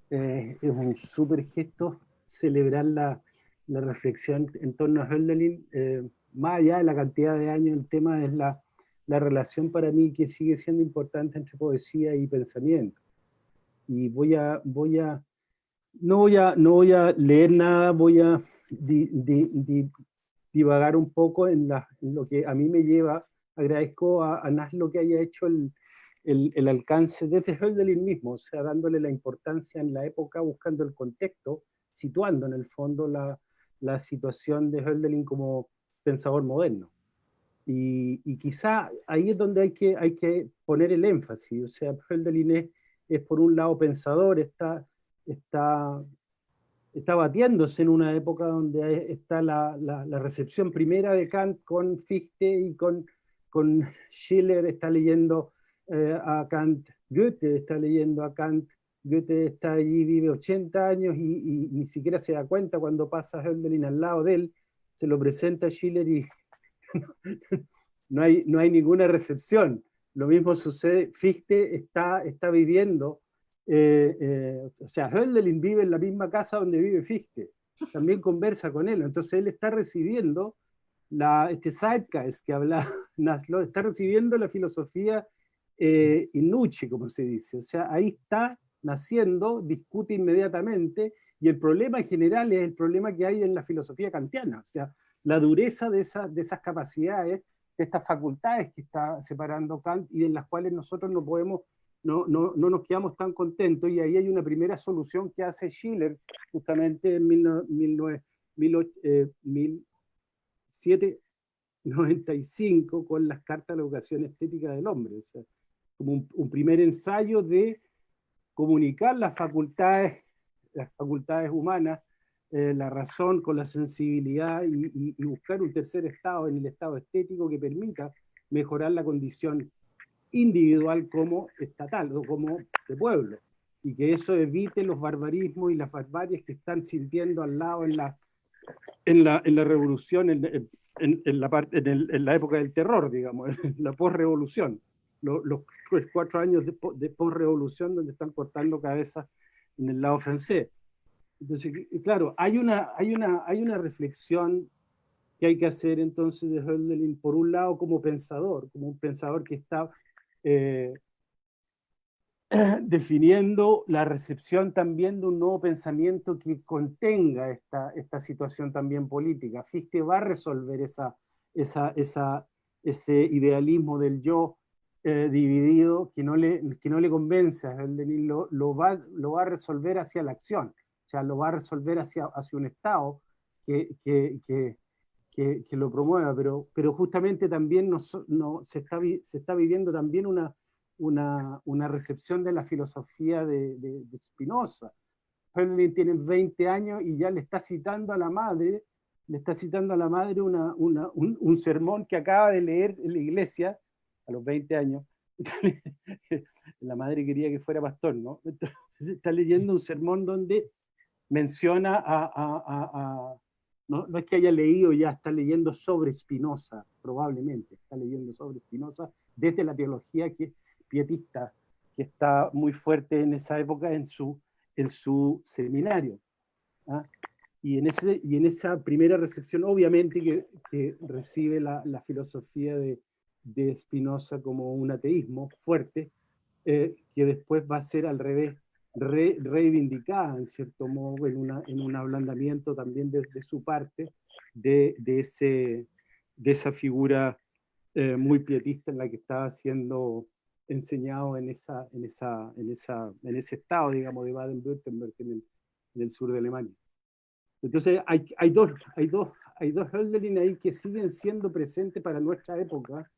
Es un súper gesto celebrar la reflexión en torno a Hölderlin. Más allá de la cantidad de años, el tema es la relación para mí que sigue siendo importante entre poesía y pensamiento. Y no voy a leer nada, voy a divagar un poco en lo que a mí me lleva. Agradezco a Naslo que haya hecho el alcance desde Hölderlin mismo, o sea, dándole la importancia en la época, buscando el contexto, situando en el fondo la situación de Hölderlin como pensador moderno. Y quizá ahí es donde hay que poner el énfasis, o sea, Hölderlin es por un lado pensador, está batiéndose en una época donde está la recepción primera de Kant con Fichte y con Schiller, está leyendo a Kant, Goethe está leyendo a Kant, Goethe está allí, vive 80 años y ni siquiera se da cuenta cuando pasa Hölderlin al lado de él, se lo presenta a Schiller y no hay ninguna recepción. Lo mismo sucede, Fichte está viviendo, o sea, Hölderlin vive en la misma casa donde vive Fichte, también conversa con él, entonces él está recibiendo este Zeitgeist que habla Naslo, está recibiendo la filosofía in nuce, como se dice, o sea, ahí está naciendo, discute inmediatamente, y el problema en general es el problema que hay en la filosofía kantiana, o sea, la dureza de esas capacidades, de estas facultades que está separando Kant y en las cuales nosotros no nos quedamos tan contentos, y ahí hay una primera solución que hace Schiller justamente en 1795 con las cartas de la educación estética del hombre, o sea, como un primer ensayo de comunicar las facultades humanas, la razón con la sensibilidad y buscar un tercer estado en el estado estético que permita mejorar la condición individual como estatal o como de pueblo, y que eso evite los barbarismos y las barbaries que están sintiendo al lado en la revolución, en la época del terror, digamos, en la posrevolución, los 4 años de posrevolución donde están cortando cabezas en el lado francés. Entonces, claro, hay una reflexión que hay que hacer entonces de Hölderlin, por un lado como un pensador que está definiendo la recepción también de un nuevo pensamiento que contenga esta situación también política. Fichte va a resolver ese idealismo del yo dividido que no le convence a Hölderlin, lo va a resolver hacia la acción, o sea, lo va a resolver hacia un Estado que que lo promueva, pero justamente también se está viviendo también una recepción de la filosofía de Spinoza. Hölderlin tiene 20 años y ya le está citando a la madre un sermón que acaba de leer en la iglesia a los 20 años. La madre quería que fuera pastor, ¿no? Entonces, está leyendo un sermón donde menciona no es que haya leído, ya está leyendo sobre Spinoza, probablemente, está leyendo sobre Spinoza desde la teología pietista, que está muy fuerte en esa época en su seminario. ¿Ah? Y en esa primera recepción, obviamente que recibe la filosofía de Spinoza como un ateísmo fuerte, que después va a ser al revés, reivindicada en cierto modo en un ablandamiento también de su parte de esa figura muy pietista en la que estaba siendo enseñado en ese estado, digamos, de Baden-Württemberg en el sur de Alemania. Entonces hay dos Hölderlin ahí que siguen siendo presentes para nuestra época,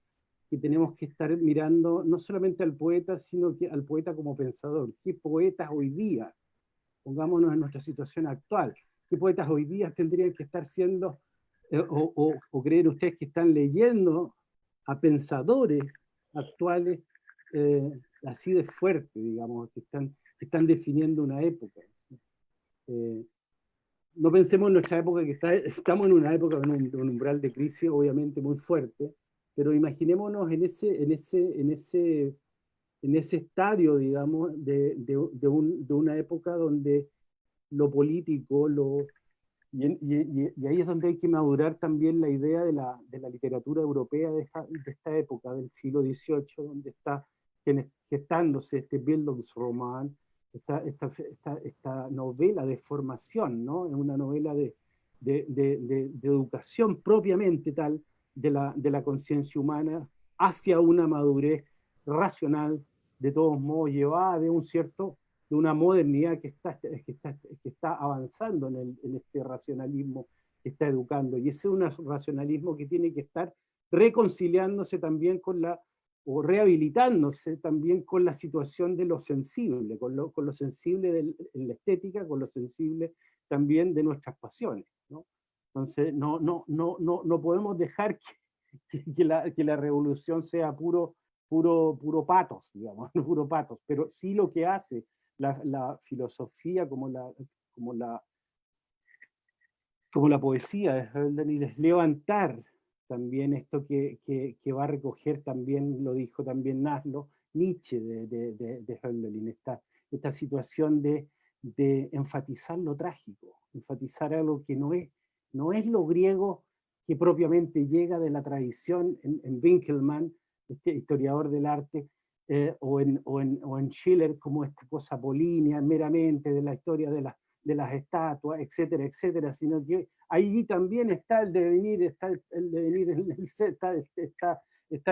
que tenemos que estar mirando no solamente al poeta, sino que al poeta como pensador. ¿Qué poetas hoy día, pongámonos en nuestra situación actual, qué poetas hoy día tendrían que estar siendo, o creen ustedes que están leyendo a pensadores actuales así de fuerte, digamos, que están definiendo una época? No pensemos en nuestra época, que estamos en una época con un umbral de crisis obviamente muy fuerte, pero imaginémonos en ese estadio, digamos, de una época donde lo político, y ahí es donde hay que madurar también la idea de la literatura europea de esta época, del siglo XVIII, donde está gestándose este Bildungsroman, esta novela de formación, ¿no? Es una novela de educación propiamente tal de la conciencia humana hacia una madurez racional, de todos modos llevada de una modernidad que está avanzando en este racionalismo que está educando. Y ese es un racionalismo que tiene que estar reconciliándose también o rehabilitándose también con la situación de lo sensible, con lo sensible en la estética, con lo sensible también de nuestras pasiones, ¿no? Entonces, no podemos dejar que la revolución sea puro patos, digamos, puro patos, pero sí lo que hace la filosofía como la poesía de Hölderlin es levantar también esto que va a recoger también, lo dijo también Nietzsche de Hölderlin, esta situación de enfatizar lo trágico, enfatizar algo que no es lo griego que propiamente llega de la tradición en Winkelmann, este historiador del arte, o en Schiller como esta cosa apolínea meramente de la historia de las estatuas, etcétera, etcétera, sino que ahí también está el devenir, está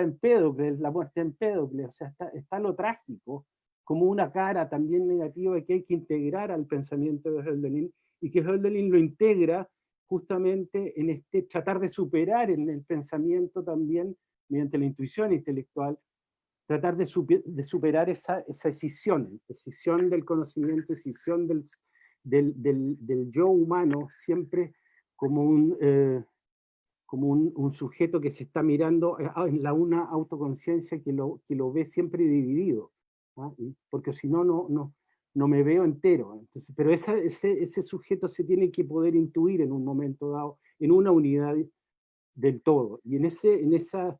Empédocles, la muerte de Empédocles, o sea, está lo trágico como una cara también negativa que hay que integrar al pensamiento de Hölderlin, y que Hölderlin lo integra justamente en tratar de superar en el pensamiento también, mediante la intuición intelectual, tratar de superar esa escisión del conocimiento, escisión del yo humano, siempre como un sujeto que se está mirando en una autoconciencia que lo ve siempre dividido, ¿ah? Porque si no me veo entero. Entonces, pero ese sujeto se tiene que poder intuir en un momento dado, en una unidad del todo. Y en esas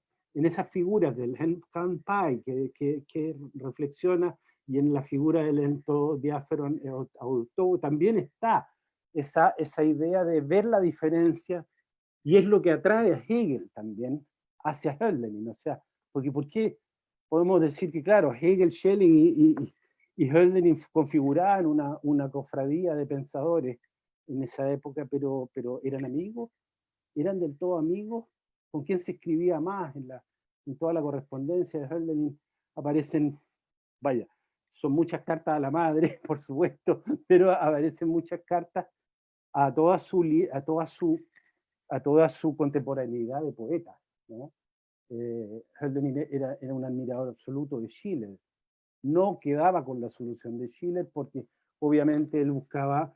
figuras del Kant Pai que reflexiona, y en la figura del entodiáferon auto también está esa idea de ver la diferencia, y es lo que atrae a Hegel también hacia Hölderlin. O sea, porque ¿por qué podemos decir que, claro, Hegel, Schelling y Hölderlin configuraban una cofradía de pensadores en esa época, pero eran amigos? ¿Eran del todo amigos? ¿Con quién se escribía más? En toda la correspondencia de Hölderlin aparecen, son muchas cartas a la madre, por supuesto, pero aparecen muchas cartas a toda su a toda su contemporaneidad de poetas, ¿no? Hölderlin era un admirador absoluto de Schiller. No quedaba con la solución de Schiller porque obviamente él buscaba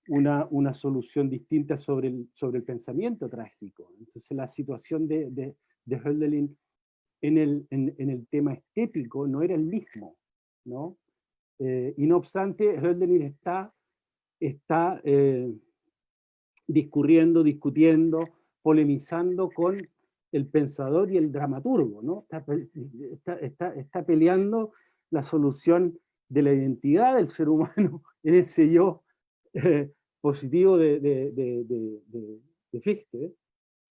una solución distinta sobre el pensamiento trágico. Entonces la situación de Hölderlin en el tema estético no era el mismo, ¿no? Y no obstante, Hölderlin está discutiendo, polemizando con el pensador y el dramaturgo, ¿no? Está peleando la solución de la identidad del ser humano en ese yo positivo de Fichte,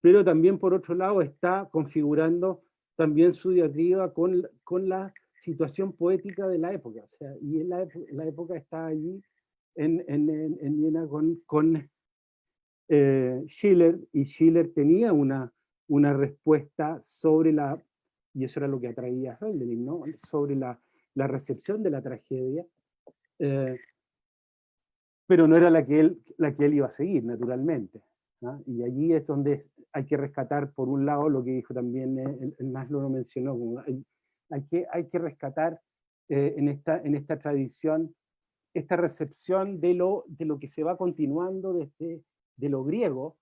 pero también por otro lado está configurando también su diatriba con la situación poética de la época, o sea, y la época está allí en Viena con Schiller, y Schiller tenía una respuesta sobre y eso era lo que atraía a Hölderlin, ¿no? Sobre la recepción de la tragedia, pero no era la que él iba a seguir, naturalmente, ¿no? Y allí es donde hay que rescatar, por un lado, lo que dijo también el Maslow lo mencionó, hay que rescatar en esta tradición esta recepción de lo que se va continuando de lo griego,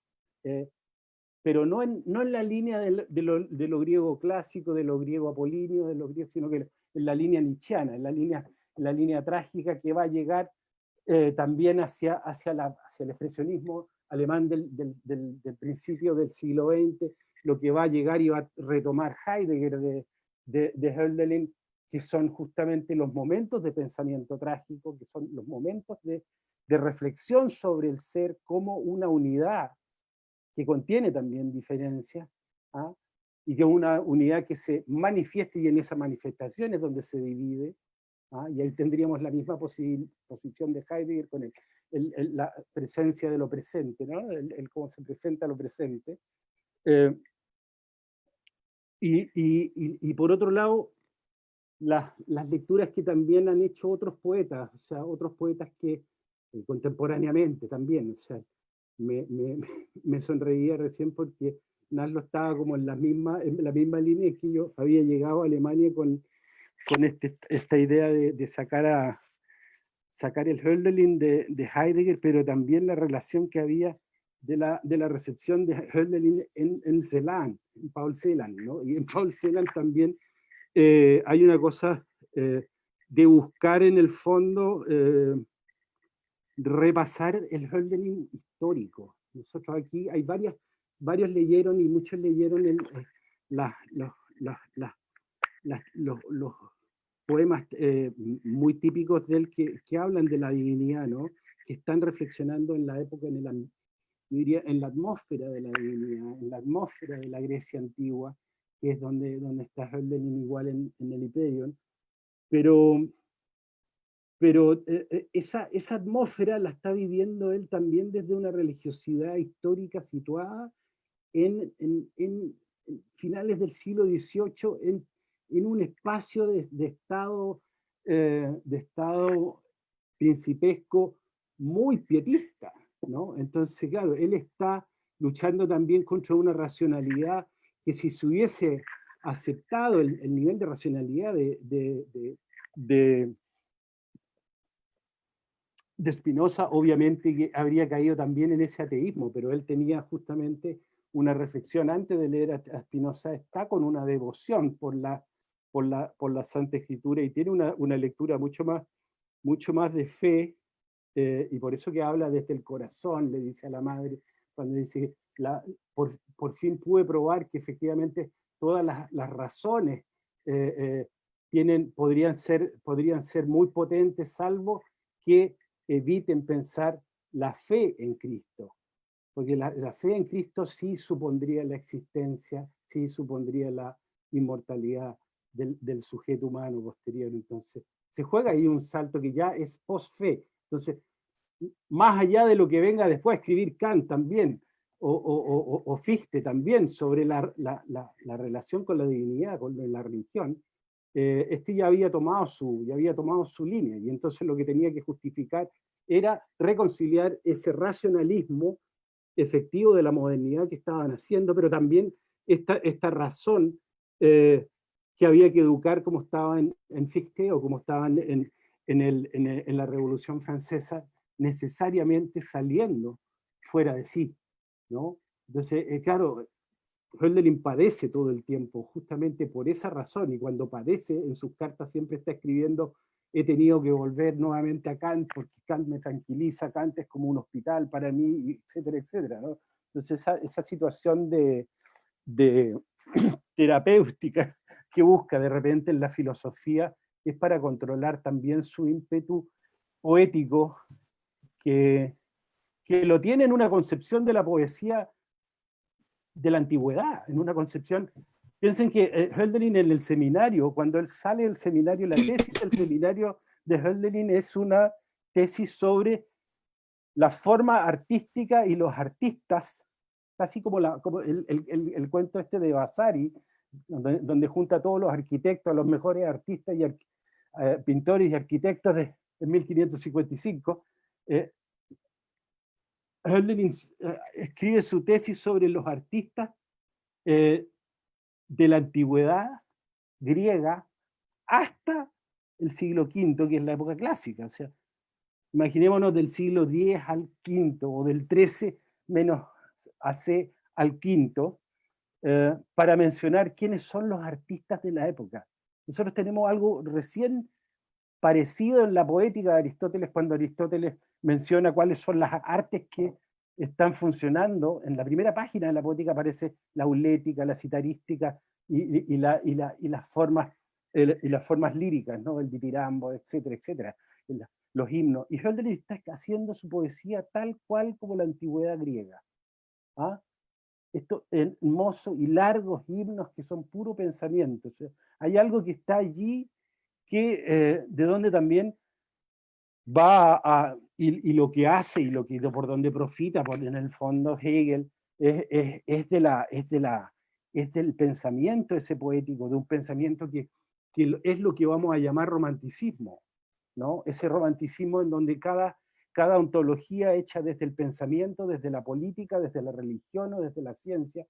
pero no en la línea de lo griego clásico, de lo griego apolíneo, sino que en la línea nietzscheana, en la línea trágica que va a llegar también hacia el expresionismo alemán del principio del siglo XX, lo que va a llegar y va a retomar Heidegger de Hölderlin, que son justamente los momentos de pensamiento trágico, que son los momentos de reflexión sobre el ser como una unidad que contiene también diferencias, ¿ah? Y que es una unidad que se manifiesta, y en esas manifestaciones donde se divide, ¿ah? Y ahí tendríamos la misma posición de Heidegger con la presencia de lo presente, ¿no? El cómo se presenta lo presente. Y por otro lado, las lecturas que también han hecho otros poetas, o sea, otros poetas que contemporáneamente también, o sea, me sonreía recién porque Naslo estaba como en la misma línea que yo había llegado a Alemania con esta idea de sacar el Hölderlin de Heidegger, pero también la relación que había de la recepción de Hölderlin en Celan, en Paul Celan, ¿no? Y en Paul Celan también hay una cosa de buscar en el fondo repasar el Hölderlin histórico. Nosotros aquí hay varios leyeron, y muchos leyeron los poemas muy típicos de él que hablan de la divinidad, ¿no? Que están reflexionando en la época, yo diría, en la atmósfera de la divinidad, en la atmósfera de la Grecia antigua, que es donde está Hölderlin igual en el Hyperion, pero esa atmósfera la está viviendo él también desde una religiosidad histórica situada en finales del siglo XVIII, en un espacio de estado principesco muy pietista, ¿no? Entonces, claro, él está luchando también contra una racionalidad que, si se hubiese aceptado el nivel de racionalidad de Spinoza, obviamente que habría caído también en ese ateísmo, pero él tenía justamente una reflexión antes de leer a Spinoza, está con una devoción por la Santa Escritura, y tiene una lectura mucho más de fe, y por eso que habla desde el corazón, le dice a la madre, cuando dice, por fin pude probar que efectivamente todas las razones podrían ser muy potentes, salvo que eviten pensar la fe en Cristo, porque la fe en Cristo sí supondría la existencia, sí supondría la inmortalidad del sujeto humano posterior. Entonces se juega ahí un salto que ya es post-fe. Entonces, más allá de lo que venga después a escribir Kant también, o Fichte también, sobre la relación con la divinidad, con la religión, ya había tomado su línea, y entonces lo que tenía que justificar era reconciliar ese racionalismo efectivo de la modernidad que estaban haciendo, pero también esta razón que había que educar como estaba en Fichte o como estaban en la Revolución Francesa, necesariamente saliendo fuera de sí, ¿no? Entonces, claro, Hölderlin padece todo el tiempo justamente por esa razón, y cuando padece en sus cartas siempre está escribiendo: he tenido que volver nuevamente a Kant porque Kant me tranquiliza, Kant es como un hospital para mí, etcétera, etcétera, ¿no? Entonces esa situación de terapéutica que busca de repente en la filosofía es para controlar también su ímpetu poético, que lo tiene en una concepción de la poesía de la antigüedad, en una concepción. Piensen que Hölderlin en el seminario, cuando él sale del seminario, la tesis del seminario de Hölderlin es una tesis sobre la forma artística y los artistas, casi como el cuento este de Vasari, donde junta a todos los arquitectos, a los mejores artistas y pintores y arquitectos de 1555. Hölderlin escribe su tesis sobre los artistas de la antigüedad griega hasta el siglo V, que es la época clásica. O sea, imaginémonos del siglo X al V, o del XIII menos AC al V, para mencionar quiénes son los artistas de la época. Nosotros tenemos algo recién parecido en la poética de Aristóteles, cuando Aristóteles menciona cuáles son las artes que están funcionando. En la primera página de la poética aparece la aulética, la citarística y las formas líricas, ¿no? El ditirambo, etcétera, etcétera, los himnos. Y Hölderlin está haciendo su poesía tal cual como la antigüedad griega. ¿Ah? Estos hermosos y largos himnos que son puro pensamiento. O sea, hay algo que está allí que, de donde también va y lo que hace y por donde profita, porque en el fondo Hegel es del pensamiento ese poético, de un pensamiento que es lo que vamos a llamar romanticismo, ¿no? Ese romanticismo en donde cada ontología hecha desde el pensamiento, desde la política, desde la religión o desde la ciencia,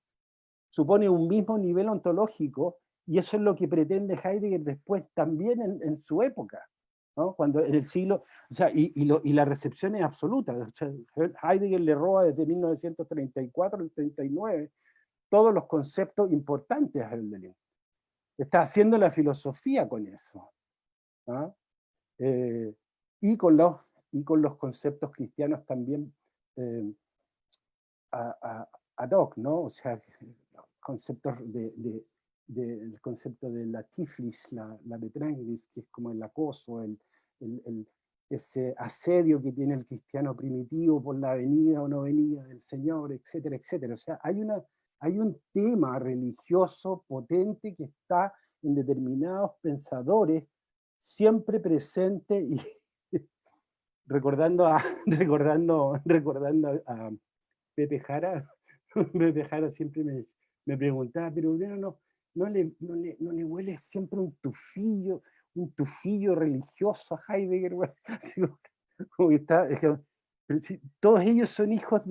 supone un mismo nivel ontológico, y eso es lo que pretende Heidegger después también en su época, ¿no? Cuando en el siglo, o sea, y la recepción es absoluta. O sea, Heidegger le roba desde 1934 al 39 todos los conceptos importantes a Hölderlin. Está haciendo la filosofía con eso, ¿no? Y con los conceptos cristianos también ad hoc, ¿no? O sea, conceptos del concepto de la tiflis, la betrangis, que es como el acoso, ese asedio que tiene el cristiano primitivo por la venida o no venida del Señor, etcétera, etcétera. O sea, hay un tema religioso potente que está en determinados pensadores, siempre presente, y recordando a Pepe Jara. Pepe Jara siempre me preguntaba, pero no le huele siempre un tufillo religioso a Heidegger. Como que está, pero sí, todos ellos son hijos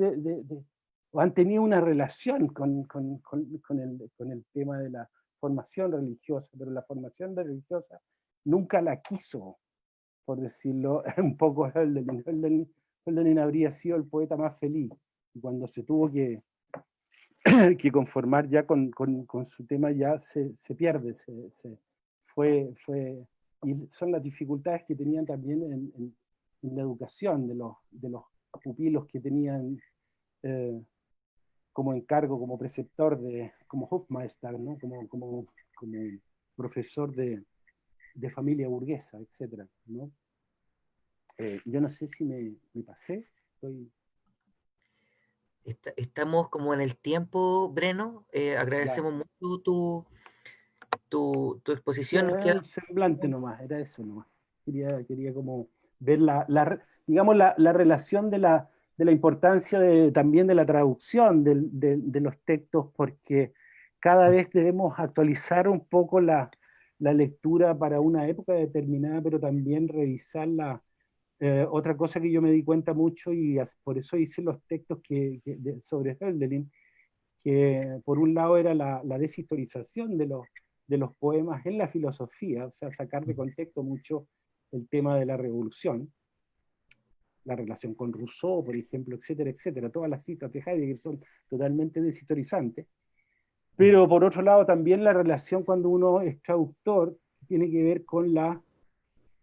o han tenido una relación con el tema de la formación religiosa, pero la formación religiosa nunca la quiso, por decirlo un poco Hölderlin. Hölderlin habría sido el poeta más feliz, y cuando se tuvo que conformar ya con su tema, ya se pierde, fue, y son las dificultades que tenían también en la educación de los pupilos que tenían como encargo, como preceptor, como Hofmeister, ¿no? como profesor de familia burguesa, etc., ¿no? Yo no sé si me pasé, Estamos como en el tiempo, Breno. Agradecemos mucho tu exposición. Nos queda un semblante nomás, era eso nomás. Quería como ver digamos, la relación de la importancia también de la traducción de los textos, porque cada vez debemos actualizar un poco la lectura para una época determinada, pero también revisarla Otra cosa que yo me di cuenta mucho, y por eso hice los textos sobre Hölderlin, que por un lado era la deshistorización de los poemas en la filosofía, o sea, sacar de contexto mucho el tema de la revolución, la relación con Rousseau, por ejemplo, etcétera, etcétera. Todas las citas de Heidegger son totalmente deshistorizantes. Pero por otro lado también la relación cuando uno es traductor tiene que ver con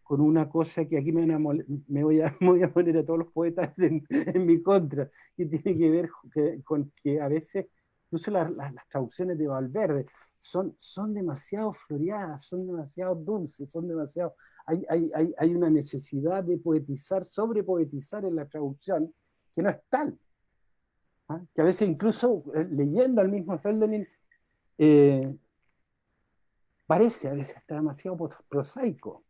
una cosa que aquí me voy a poner a todos los poetas en mi contra, que tiene que ver con que a veces, incluso las traducciones de Valverde, son demasiado floreadas, son demasiado dulces, son demasiado... Hay una necesidad de poetizar, sobrepoetizar en la traducción, que no es tal. ¿Ah? Que a veces incluso leyendo al mismo Hölderlin, parece a veces está demasiado prosaico.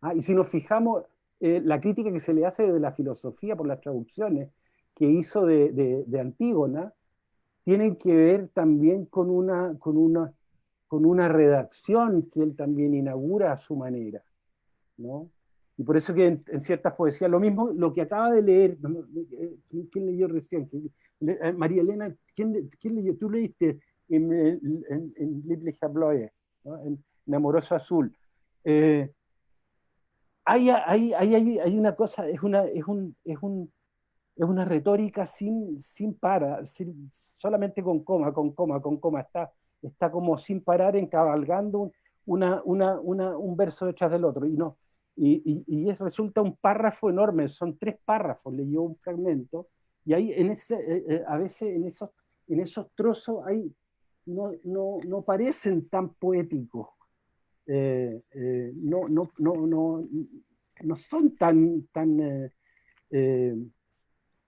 ¿Ah? Y si nos fijamos, la crítica que se le hace de la filosofía por las traducciones que hizo de Antígona, tienen que ver también con una redacción que él también inaugura a su manera, ¿no? Y por eso que en ciertas poesías, lo mismo, lo que acaba de leer, ¿quién leyó recién? María Elena, ¿quién leyó? Tú leíste en Liebliche Bläue, ¿no? En Amoroso Azul. Hay una cosa, es una retórica sin solamente con coma, está como sin parar encabalgando un verso detrás del otro, resulta un párrafo enorme, son 3 párrafos, leyó un fragmento, y ahí a veces en esos trozos no parecen tan poéticos, no son tan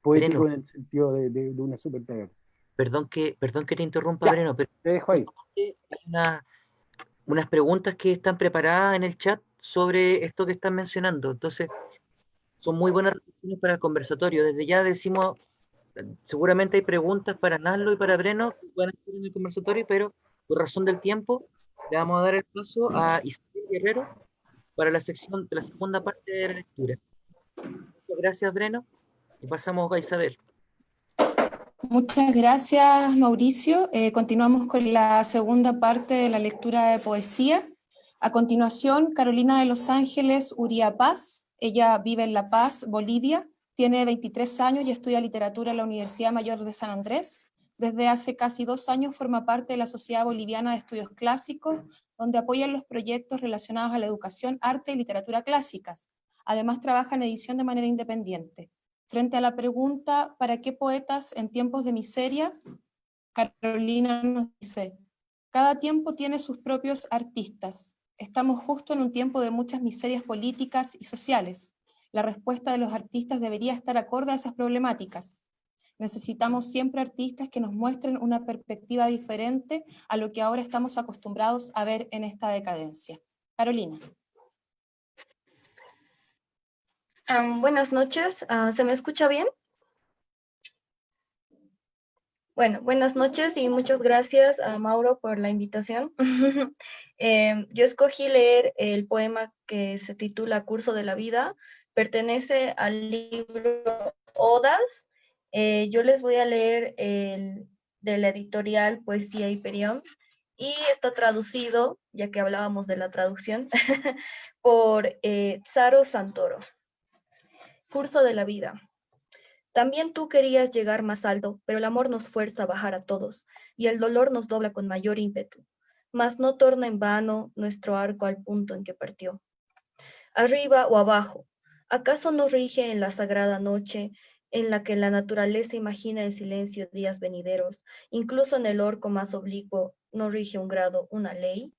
poéticos Breno, en el sentido de una superpoder. perdón que te interrumpa, Ya, Breno, pero te dejo ahí. hay unas preguntas que están preparadas en el chat sobre esto que están mencionando. Entonces, son muy buenas reflexiones para el conversatorio. Desde ya decimos, seguramente hay preguntas para Naslo y para Breno que pueden estar en el conversatorio, pero por razón del tiempo, le vamos a dar el paso a Isabel Guerrero para la segunda parte de la lectura. Muchas gracias, Breno, y pasamos a Isabel. Muchas gracias, Mauricio. Continuamos con la segunda parte de la lectura de poesía. A continuación, Carolina de Los Ángeles Uría Paz. Ella vive en La Paz, Bolivia. Tiene 23 años y estudia literatura en la Universidad Mayor de San Andrés. Desde hace casi 2 años forma parte de la Sociedad Boliviana de Estudios Clásicos, donde apoyan los proyectos relacionados a la educación, arte y literatura clásicas. Además, trabaja en edición de manera independiente. Frente a la pregunta, ¿para qué poetas en tiempos de miseria? Carolina nos dice, cada tiempo tiene sus propios artistas. Estamos justo en un tiempo de muchas miserias políticas y sociales. La respuesta de los artistas debería estar acorde a esas problemáticas. Necesitamos siempre artistas que nos muestren una perspectiva diferente a lo que ahora estamos acostumbrados a ver en esta decadencia. Carolina. Buenas noches, ¿se me escucha bien? Bueno, buenas noches y muchas gracias a Mauro por la invitación. Yo escogí leer el poema que se titula Curso de la Vida, pertenece al libro Odas. Yo les voy a leer de la editorial Poesía Hiperión y está traducido, ya que hablábamos de la traducción, por Tsaro Santoro. Curso de la vida. También tú querías llegar más alto, pero el amor nos fuerza a bajar a todos, y el dolor nos dobla con mayor ímpetu, mas no torna en vano nuestro arco al punto en que partió. Arriba o abajo, ¿acaso no rige en la sagrada noche, en la que la naturaleza imagina en silencio días venideros, incluso en el orco más oblicuo, no rige un grado, una ley?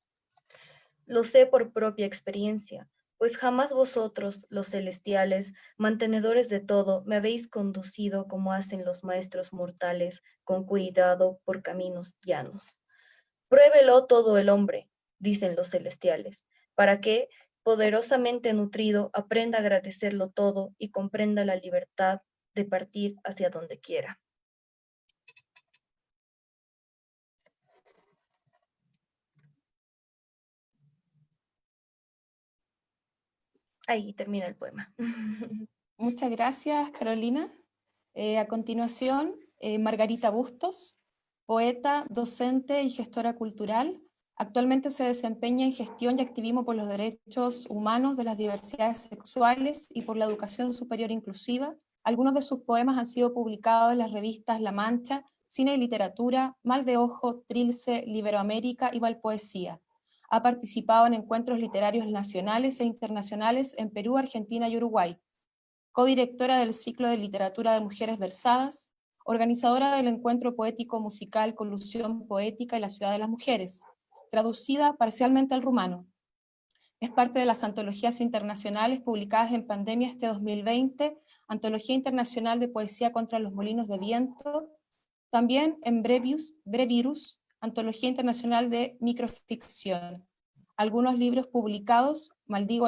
Lo sé por propia experiencia, pues jamás vosotros, los celestiales, mantenedores de todo, me habéis conducido como hacen los maestros mortales, con cuidado por caminos llanos. Pruébelo todo el hombre, dicen los celestiales, para que, poderosamente nutrido, aprenda a agradecerlo todo y comprenda la libertad de partir hacia donde quiera. Ahí termina el poema. Muchas gracias, Carolina. A continuación, Margarita Bustos, poeta, docente y gestora cultural. Actualmente se desempeña en gestión y activismo por los derechos humanos de las diversidades sexuales y por la educación superior inclusiva. Algunos de sus poemas han sido publicados en las revistas La Mancha, Cine y Literatura, Mal de Ojo, Trilce, Iberoamérica y Valpoesía. Ha participado en encuentros literarios nacionales e internacionales en Perú, Argentina y Uruguay. Codirectora del ciclo de literatura de mujeres versadas, organizadora del encuentro poético musical Colusión Poética y la Ciudad de las Mujeres, traducida parcialmente al rumano. Es parte de las antologías internacionales publicadas en pandemia este 2020, Antología Internacional de Poesía contra los Molinos de Viento, también en Brevirus, Antología Internacional de Microficción. Algunos libros publicados, Maldigo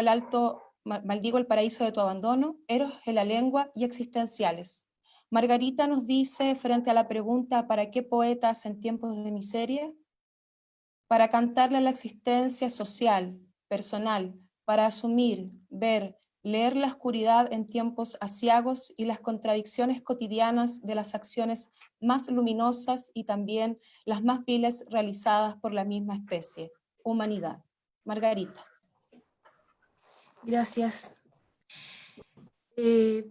el paraíso de tu abandono, Eros en la lengua y Existenciales. Margarita nos dice, frente a la pregunta ¿para qué poetas en tiempos de miseria? Para cantarle a la existencia social, personal, para asumir, ver, leer la oscuridad en tiempos aciagos y las contradicciones cotidianas de las acciones más luminosas y también las más viles realizadas por la misma especie. Humanidad. Margarita. Gracias.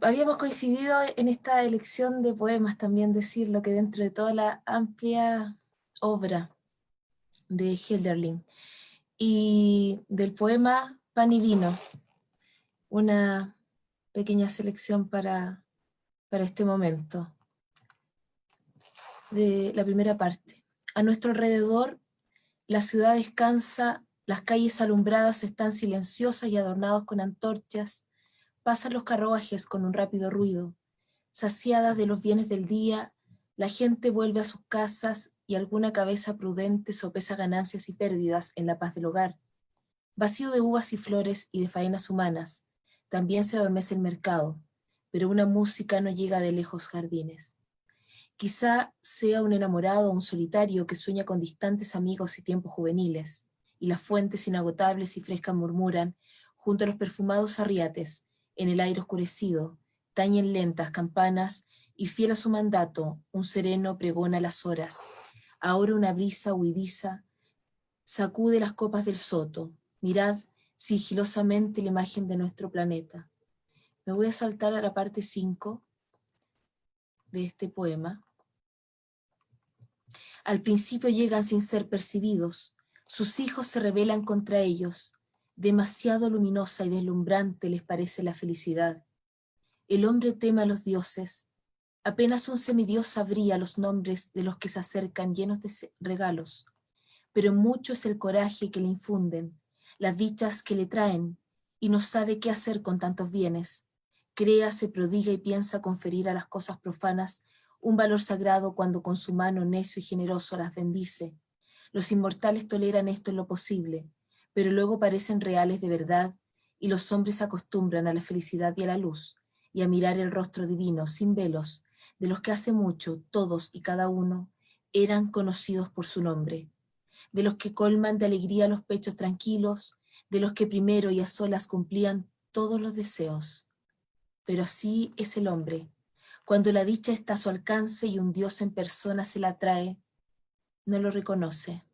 Habíamos coincidido en esta elección de poemas, también decirlo, que dentro de toda la amplia obra de Hölderlin y del poema Pan y Vino, una pequeña selección para este momento. De la primera parte. A nuestro alrededor, la ciudad descansa, las calles alumbradas están silenciosas y adornadas con antorchas, pasan los carruajes con un rápido ruido. Saciadas de los bienes del día, la gente vuelve a sus casas y alguna cabeza prudente sopesa ganancias y pérdidas en la paz del hogar. Vacío de uvas y flores y de faenas humanas, también se adormece el mercado, pero una música no llega de lejos jardines. Quizá sea un enamorado o un solitario que sueña con distantes amigos y tiempos juveniles, y las fuentes inagotables y frescas murmuran, junto a los perfumados arriates, en el aire oscurecido, tañen lentas campanas, y fiel a su mandato, un sereno pregona las horas. Ahora una brisa huidiza sacude las copas del soto. Mirad sigilosamente la imagen de nuestro planeta. Me voy a saltar a la parte 5 de este poema. Al principio llegan sin ser percibidos, sus hijos se rebelan contra ellos, demasiado luminosa y deslumbrante les parece la felicidad. El hombre teme a los dioses, apenas un semidios sabría los nombres de los que se acercan llenos de regalos, pero mucho es el coraje que le infunden, las dichas que le traen, y no sabe qué hacer con tantos bienes. Crea, se prodiga y piensa conferir a las cosas profanas un valor sagrado cuando con su mano necio y generoso las bendice. Los inmortales toleran esto en lo posible, pero luego parecen reales de verdad, y los hombres se acostumbran a la felicidad y a la luz, y a mirar el rostro divino, sin velos, de los que hace mucho, todos y cada uno, eran conocidos por su nombre, de los que colman de alegría los pechos tranquilos, de los que primero y a solas cumplían todos los deseos. Pero así es el hombre. Cuando la dicha está a su alcance y un Dios en persona se la trae, no lo reconoce.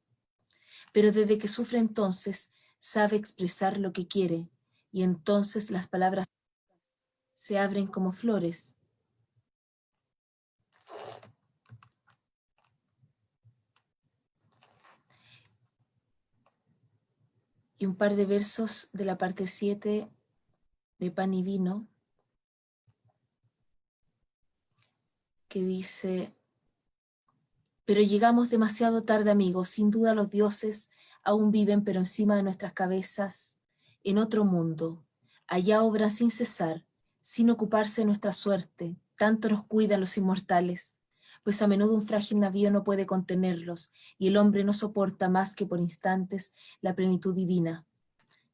Pero desde que sufre entonces, sabe expresar lo que quiere, y entonces las palabras se abren como flores. Y un par de versos de la parte 7 de Pan y Vino, que dice: pero llegamos demasiado tarde, amigos, sin duda los dioses aún viven, pero encima de nuestras cabezas, en otro mundo. Allá obran sin cesar, sin ocuparse de nuestra suerte, tanto nos cuidan los inmortales, pues a menudo un frágil navío no puede contenerlos, y el hombre no soporta más que por instantes la plenitud divina.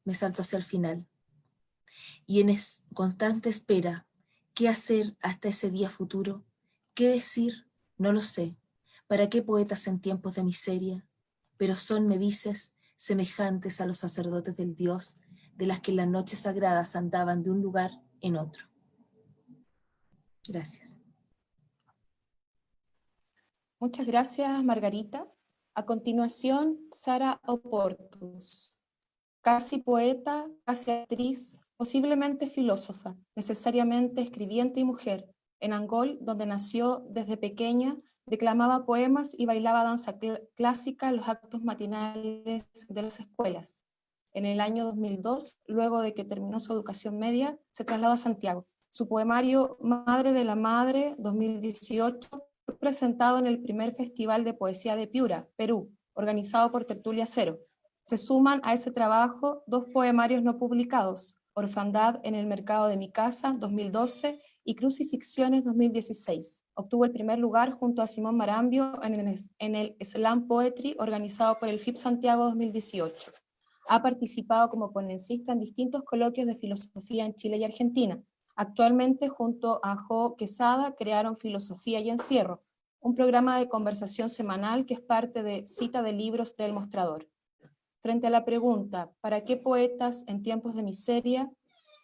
Me salto hacia el final. Y en constante espera, ¿qué hacer hasta ese día futuro? ¿Qué decir? No lo sé. ¿Para qué poetas en tiempos de miseria? Pero son, me dices, semejantes a los sacerdotes del Dios, de las que en las noches sagradas andaban de un lugar en otro. Gracias. Muchas gracias, Margarita. A continuación, Sara Oportus, casi poeta, casi actriz, posiblemente filósofa, necesariamente escribiente y mujer. En Angol, donde nació desde pequeña, declamaba poemas y bailaba danza clásica en los actos matinales de las escuelas. En el año 2002, luego de que terminó su educación media, se trasladó a Santiago. Su poemario Madre de la Madre, 2018, fue presentado en el primer Festival de Poesía de Piura, Perú, organizado por Tertulia Cero. Se suman a ese trabajo 2 poemarios no publicados, Orfandad en el mercado de mi casa, 2012, y Crucifixiones, 2016. Obtuvo el primer lugar junto a Simón Marambio en el Slam Poetry organizado por el FIP Santiago 2018. Ha participado como ponencista en distintos coloquios de filosofía en Chile y Argentina. Actualmente, junto a Jo Quesada, crearon Filosofía y Encierro, un programa de conversación semanal que es parte de Cita de Libros del Mostrador. Frente a la pregunta, ¿para qué poetas en tiempos de miseria?,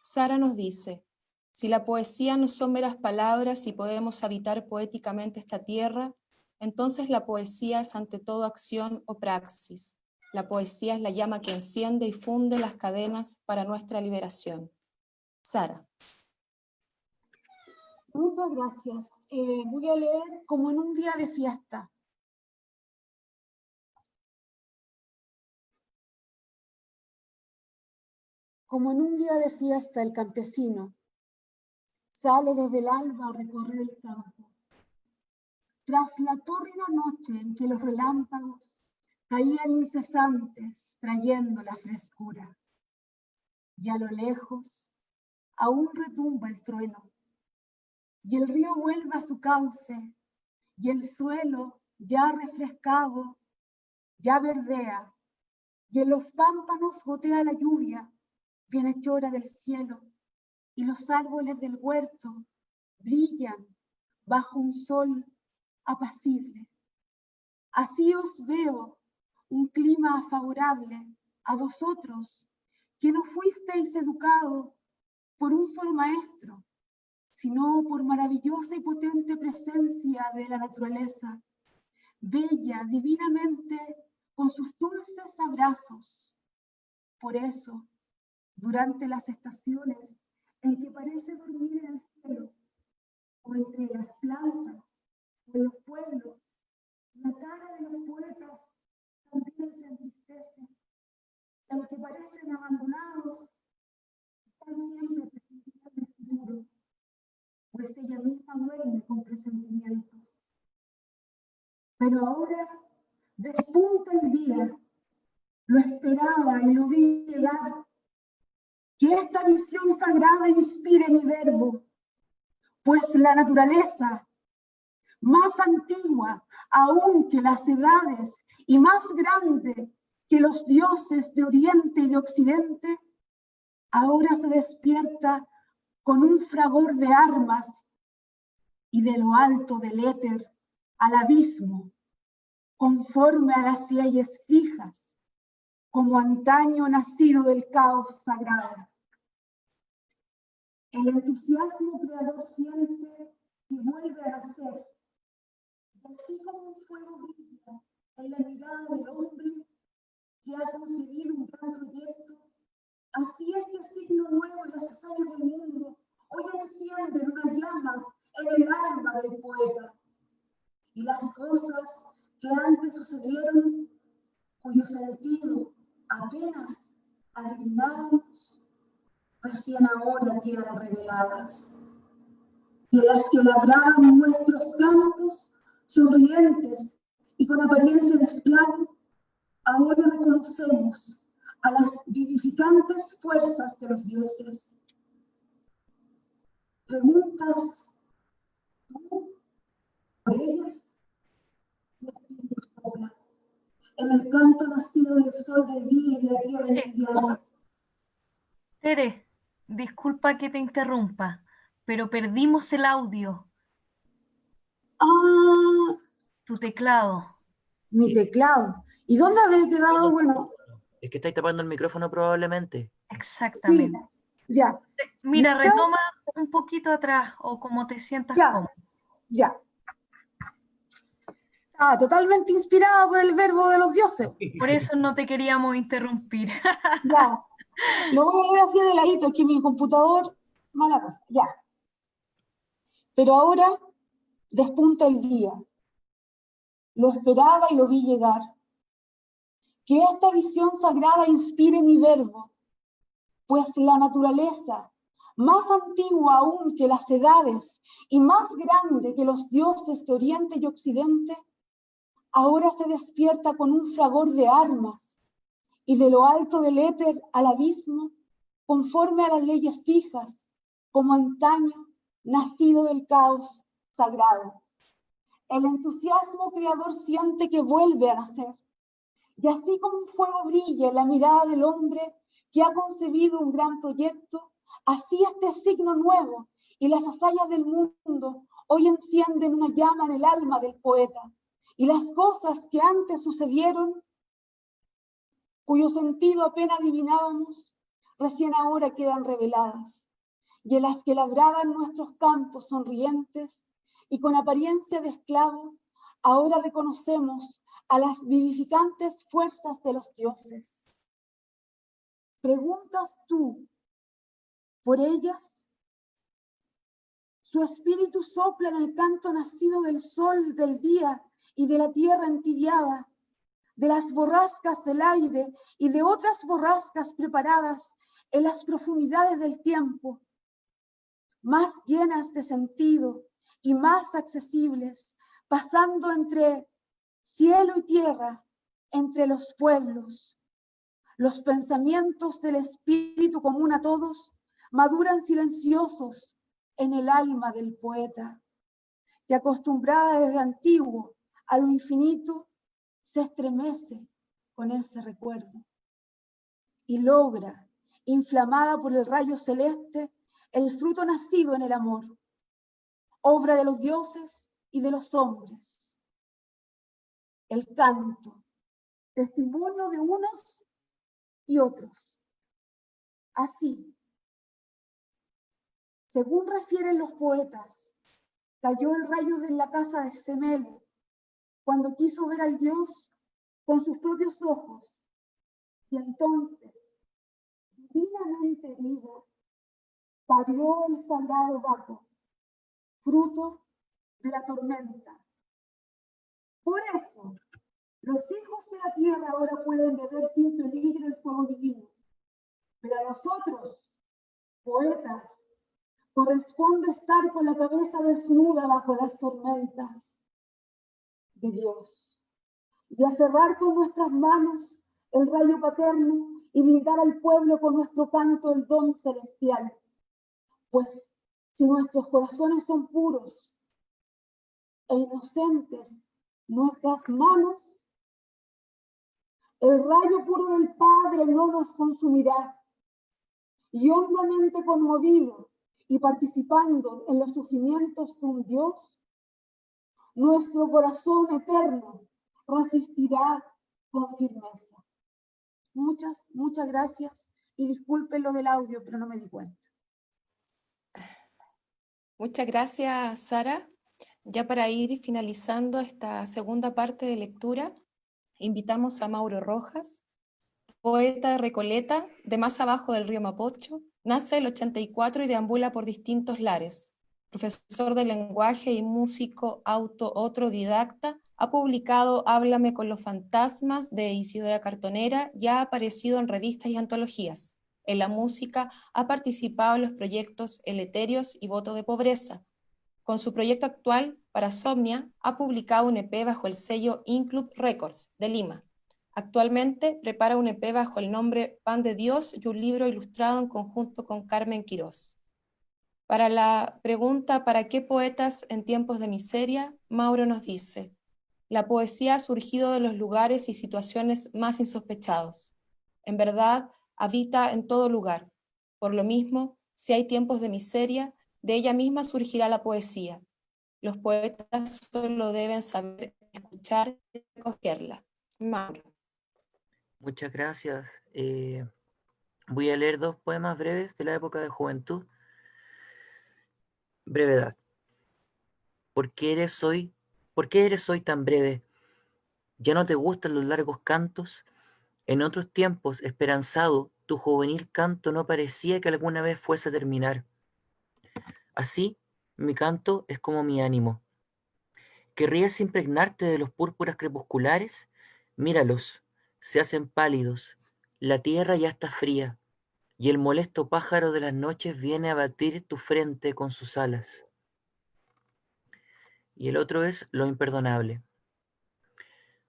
Sara nos dice, si la poesía no son meras palabras y podemos habitar poéticamente esta tierra, entonces la poesía es ante todo acción o praxis. La poesía es la llama que enciende y funde las cadenas para nuestra liberación. Sara. Muchas gracias. Voy a leer Como en un día de fiesta. Como en un día de fiesta el campesino sale desde el alba a recorrer el campo. Tras la tórrida noche en que los relámpagos caían incesantes trayendo la frescura. Y a lo lejos aún retumba el trueno. Y el río vuelve a su cauce, y el suelo, ya refrescado, ya verdea, y en los pámpanos gotea la lluvia, bienhechora del cielo, y los árboles del huerto brillan bajo un sol apacible. Así os veo, un clima favorable a vosotros, que no fuisteis educados por un solo maestro, sino por maravillosa y potente presencia de la naturaleza, bella, divinamente, con sus dulces abrazos. Por eso, durante las estaciones en que parece dormir en el cielo, o entre las plantas, o en los pueblos, la cara de los poetas también se entristece. Los que parecen abandonados están siempre presentados en el futuro, pues ella misma duerme con presentimientos. Pero ahora despunta el día, lo esperaba y lo vi llegar. Que esta visión sagrada inspire mi verbo, pues la naturaleza, más antigua aún que las edades y más grande que los dioses de Oriente y de Occidente, ahora se despierta con un fragor de armas y de lo alto del éter al abismo, conforme a las leyes fijas, como antaño nacido del caos sagrado. El entusiasmo creador siente y vuelve a nacer, y así como un fuego brilla en la mirada del hombre que ha concebido un gran proyecto, así este signo nuevo en las hazañas del mundo hoy enciende una llama en el alma del poeta. Y las cosas que antes sucedieron, cuyo sentido apenas adivinábamos, recién ahora quedan reveladas. Y las que labraban nuestros campos, sonrientes y con apariencia de esclavo, ahora reconocemos a las vivificantes fuerzas de los dioses. ¿Preguntas tú por ellas? El espíritu sopla. En el canto nacido del sol del día y de la tierra envidiada. Tere, disculpa que te interrumpa, pero perdimos el audio. Ah, Tu teclado. mi teclado. ¿Y dónde habré quedado? Bueno, Es que estáis tapando el micrófono probablemente. Exactamente. sí, ya. Mira, ¿Listo? retoma un poquito atrás o como te sientas Ya, cómodo. ya. Estaba totalmente inspirada por el verbo de los dioses. Por eso no te queríamos interrumpir. Ya, lo voy a leer así de ladito, es que mi computador, mala cosa, ya. Pero ahora despunta el día. Lo esperaba y lo vi llegar. Que esta visión sagrada inspire mi verbo, pues la naturaleza, más antigua aún que las edades y más grande que los dioses de Oriente y Occidente, ahora se despierta con un fragor de armas y de lo alto del éter al abismo, conforme a las leyes fijas, como antaño nacido del caos sagrado. El entusiasmo creador siente que vuelve a nacer, y así como un fuego brilla en la mirada del hombre que ha concebido un gran proyecto, así este signo nuevo y las hazañas del mundo hoy encienden una llama en el alma del poeta, y las cosas que antes sucedieron, cuyo sentido apenas adivinábamos, recién ahora quedan reveladas, y en las que labraban nuestros campos sonrientes y con apariencia de esclavo, ahora reconocemos a las vivificantes fuerzas de los dioses. ¿Preguntas tú por ellas? Su espíritu sopla en el canto nacido del sol, del día y de la tierra entibiada, de las borrascas del aire y de otras borrascas preparadas en las profundidades del tiempo, más llenas de sentido y más accesibles, pasando entre cielo y tierra, entre los pueblos. Los pensamientos del espíritu común a todos maduran silenciosos en el alma del poeta, que acostumbrada desde antiguo a lo infinito, se estremece con ese recuerdo y logra, inflamada por el rayo celeste, el fruto nacido en el amor, obra de los dioses y de los hombres. El canto, testimonio de unos y otros. Así, según refieren los poetas, cayó el rayo de la casa de Semele cuando quiso ver al Dios con sus propios ojos, y entonces, divinamente herido, parió el sagrado Baco, fruto de la tormenta. Por eso, los hijos de la tierra ahora pueden beber sin peligro el fuego divino, pero a nosotros, poetas, corresponde estar con la cabeza desnuda bajo las tormentas de Dios y aferrar con nuestras manos el rayo paterno y brindar al pueblo con nuestro canto el don celestial. Pues si nuestros corazones son puros e inocentes nuestras manos, el rayo puro del Padre no nos consumirá. Y hondamente conmovido y participando en los sufrimientos de un Dios, nuestro corazón eterno resistirá con firmeza. Muchas gracias y disculpen lo del audio, pero no me di cuenta. Muchas gracias, Sara. Ya para ir finalizando esta segunda parte de lectura, invitamos a Mauro Rojas, poeta de Recoleta, de más abajo del río Mapocho. Nace el 84 y deambula por distintos lares. Profesor de lenguaje y músico autodidacta, ha publicado Háblame con los fantasmas de Isidora Cartonera y ha aparecido en revistas y antologías. En la música ha participado en los proyectos El Etéreos y Voto de Pobreza. Con su proyecto actual, Parasomnia, ha publicado un EP bajo el sello Inclub Records de Lima. Actualmente prepara un EP bajo el nombre Pan de Dios y un libro ilustrado en conjunto con Carmen Quirós. Para la pregunta ¿para qué poetas en tiempos de miseria?, Mauro nos dice: la poesía ha surgido de los lugares y situaciones más insospechados. En verdad, habita en todo lugar. Por lo mismo, si hay tiempos de miseria, de ella misma surgirá la poesía. Los poetas solo deben saber escuchar y recogerla. Mauro. Muchas gracias. Voy a leer 2 poemas breves de la época de juventud. Brevedad. ¿Por qué eres hoy tan breve? ¿Ya no te gustan los largos cantos? En otros tiempos, esperanzado, tu juvenil canto no parecía que alguna vez fuese a terminar. Así, mi canto es como mi ánimo. ¿Querrías impregnarte de los púrpuras crepusculares? Míralos, se hacen pálidos, la tierra ya está fría, y el molesto pájaro de las noches viene a batir tu frente con sus alas. Y el otro es lo imperdonable.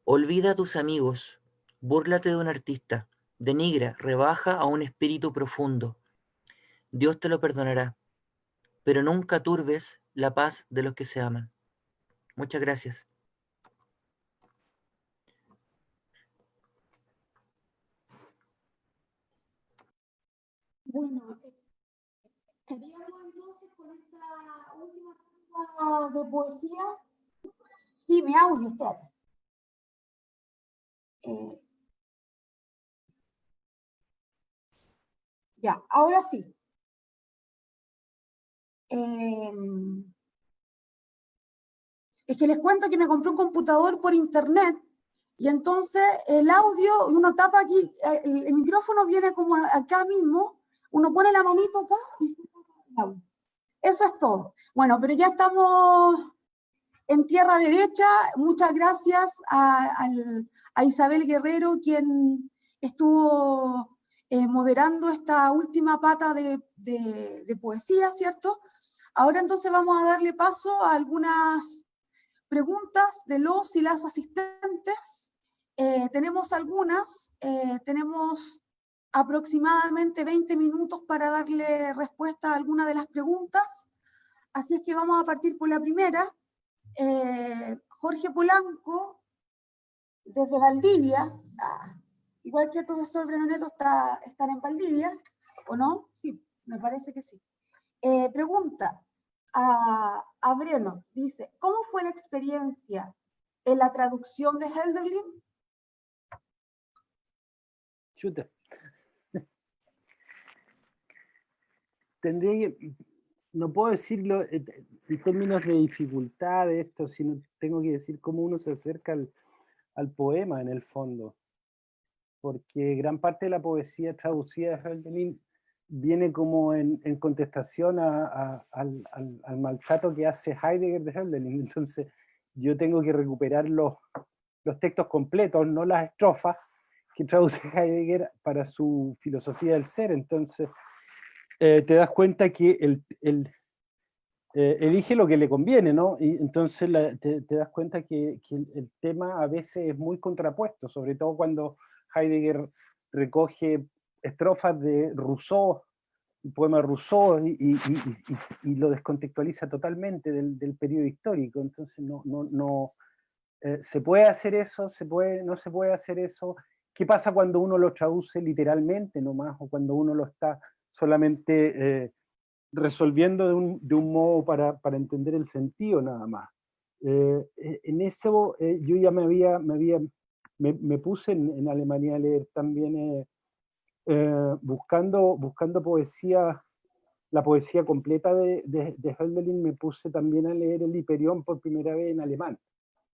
Olvida a tus amigos, búrlate de un artista, denigra, rebaja a un espíritu profundo. Dios te lo perdonará, pero nunca turbes la paz de los que se aman. Muchas gracias. Bueno, estaríamos entonces con esta última ronda de poesía. Sí, mi audio, espérate. Ya, ahora sí. Es que les cuento que me compré un computador por internet y entonces el audio, uno tapa aquí, el micrófono viene como acá mismo, uno pone la manito acá y se tapa el audio. Eso es todo. Bueno, pero ya estamos en tierra derecha. Muchas gracias a Isabel Guerrero, quien estuvo moderando esta última pata de poesía, ¿cierto? Ahora entonces vamos a darle paso a algunas preguntas de los y las asistentes. Tenemos algunas, tenemos aproximadamente 20 minutos para darle respuesta a alguna de las preguntas, así es que vamos a partir por la primera. Jorge Polanco, desde Valdivia, igual que el profesor Breno Neto están en Valdivia, ¿o no? Sí, me parece que sí. Pregunta a Breno, dice, ¿cómo fue la experiencia en la traducción de Hölderlin? Chuta. Tendría que, no puedo decirlo en términos de dificultad de esto, sino tengo que decir cómo uno se acerca al poema en el fondo. Porque gran parte de la poesía traducida de Hölderlin viene como en contestación al maltrato que hace Heidegger de Hölderlin. Entonces yo tengo que recuperar los textos completos, no las estrofas que traduce Heidegger para su filosofía del ser. Entonces te das cuenta que elige lo que le conviene, ¿no? Y entonces te das cuenta que el tema a veces es muy contrapuesto, sobre todo cuando Heidegger recoge estrofas de Rousseau, el poema de Rousseau, y lo descontextualiza totalmente del periodo histórico. Entonces no se puede hacer eso, no se puede hacer eso. ¿Qué pasa cuando uno lo traduce literalmente nomás, o cuando uno lo está solamente resolviendo de un modo para entender el sentido nada más? En eso yo ya me puse en Alemania a leer también, buscando poesía, la poesía completa de Hölderlin. Me puse también a leer el Hiperión por primera vez en alemán,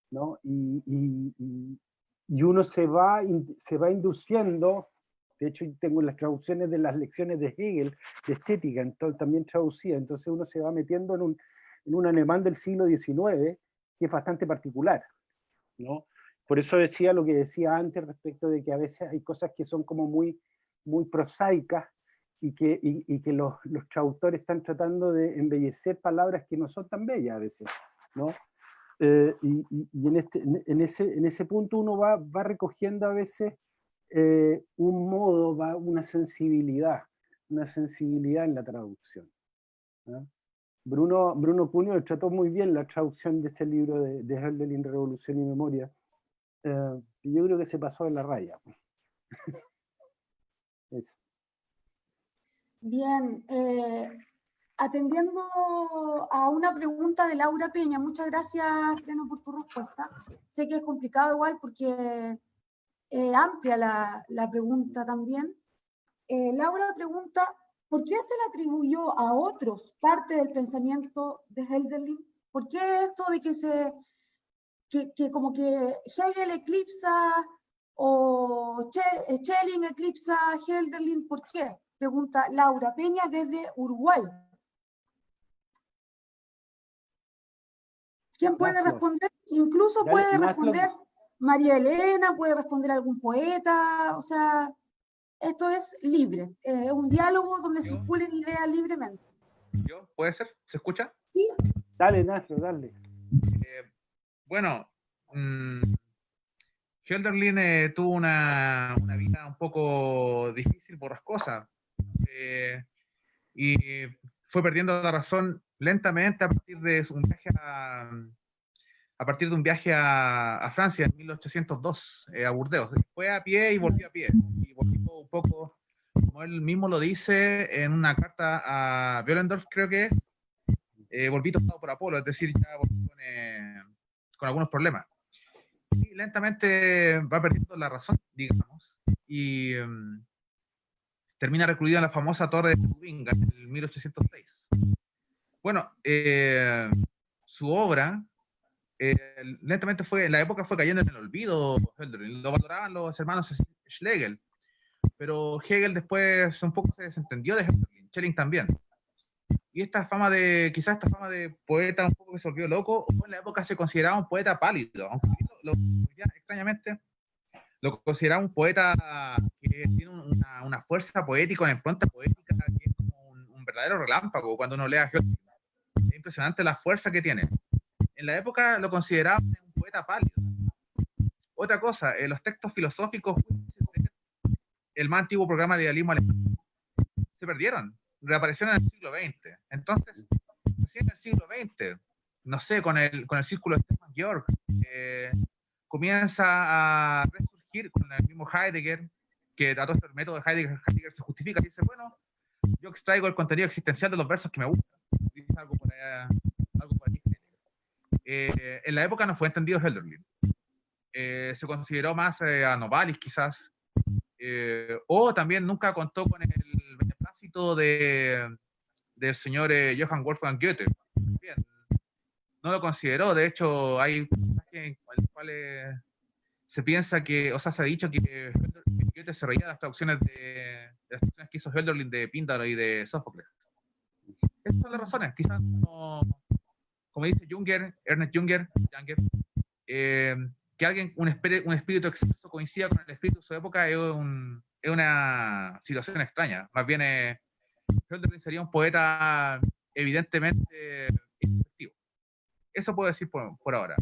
¿no? Y uno se va induciendo. De hecho, tengo las traducciones de las lecciones de Hegel, de estética, entonces, también traducida. Entonces uno se va metiendo en un alemán del siglo XIX, que es bastante particular, ¿no? Por eso decía lo que decía antes respecto de que a veces hay cosas que son como muy, muy prosaicas, y que los traductores están tratando de embellecer palabras que no son tan bellas a veces, ¿no? Y en ese punto uno va recogiendo a veces un modo, una sensibilidad en la traducción, ¿no? Bruno Cunio trató muy bien la traducción de ese libro de Hölderlin, Revolución y Memoria, y yo creo que se pasó de la raya. Eso. Bien, atendiendo a una pregunta de Laura Peña, muchas gracias, Breno, por tu respuesta. Sé que es complicado igual porque amplia la pregunta también. Laura pregunta, ¿por qué se le atribuyó a otros parte del pensamiento de Hölderlin? ¿Por qué esto de que como que Hegel eclipsa o Schelling eclipsa a Hölderlin? ¿Por qué? Pregunta Laura Peña desde Uruguay. ¿Quién puede responder? Incluso puede responder María Elena, puede responder algún poeta, o sea, esto es libre, es un diálogo donde circulen ideas libremente. ¿Yo? ¿Puede ser? ¿Se escucha? Sí. Dale, Ignacio, dale. Bueno, Hölderlin tuvo una vida un poco difícil, borrascosa, y fue perdiendo la razón lentamente a partir de un viaje a Francia en 1802, a Burdeos. Fue a pie y volvió a pie. Y volvió un poco, como él mismo lo dice en una carta a Behlendorf, creo que volví tocado por Apolo, es decir, ya volví con algunos problemas. Y lentamente va perdiendo la razón, digamos, y termina recluido en la famosa torre de Tubinga en el 1806. Bueno, su obra lentamente en la época fue cayendo en el olvido. Lo valoraban los hermanos Schlegel, pero Hegel después un poco se desentendió de Hölderlin, Schelling también. Y quizás esta fama de poeta un poco que se volvió loco, o en la época se consideraba un poeta pálido, aunque extrañamente lo consideraba un poeta que tiene una fuerza poética, una impronta poética, que es como un verdadero relámpago cuando uno lee a Hölderlin. Es impresionante la fuerza que tiene. En la época lo consideraban un poeta pálido. Otra cosa, los textos filosóficos, el más antiguo programa de idealismo alemán, se perdieron, reaparecieron en el siglo XX. Entonces, recién en el siglo XX, no sé, con el círculo de Stefan Georg, comienza a resurgir con el mismo Heidegger, que a todo este método de Heidegger se justifica y dice, bueno, yo extraigo el contenido existencial de los versos que me gustan. Dice algo por ahí. En la época no fue entendido Hölderlin. Se consideró más a Novalis, quizás, o también nunca contó con el beneplácito del señor Johann Wolfgang Goethe. Bien, no lo consideró. De hecho, hay pasajes en los cuales se piensa que, o sea, se ha dicho que Goethe se reía de las traducciones que hizo Hölderlin de Píndaro y de Sófocles. Estas son las razones. Quizás no, como dice Ernest Junger, que un espíritu exceso coincida con el espíritu de su época es una situación extraña. Más bien, Hölderlin sería un poeta evidentemente introspectivo. Eso puedo decir por ahora.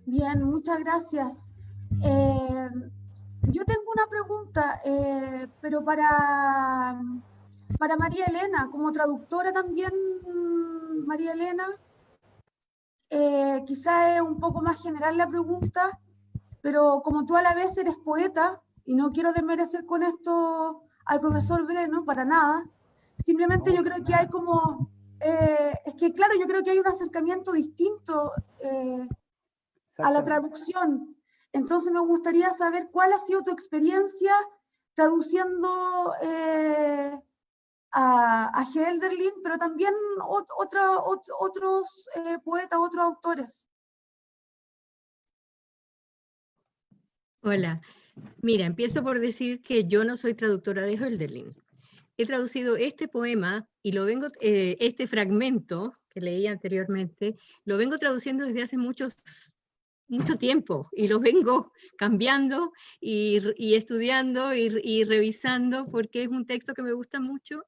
Bien, muchas gracias. Yo tengo una pregunta, pero para María Elena, como traductora también, María Elena, quizá es un poco más general la pregunta, pero como tú a la vez eres poeta, y no quiero desmerecer con esto al profesor Breno, para nada, simplemente yo creo que hay como, es que claro, yo creo que hay un acercamiento distinto a la traducción. Entonces me gustaría saber cuál ha sido tu experiencia traduciendo a Hölderlin, pero también otros poetas, otros autores. Hola, mira, empiezo por decir que yo no soy traductora de Hölderlin. He traducido este poema y este fragmento que leí anteriormente, lo vengo traduciendo desde hace mucho tiempo y lo vengo cambiando y estudiando y revisando porque es un texto que me gusta mucho,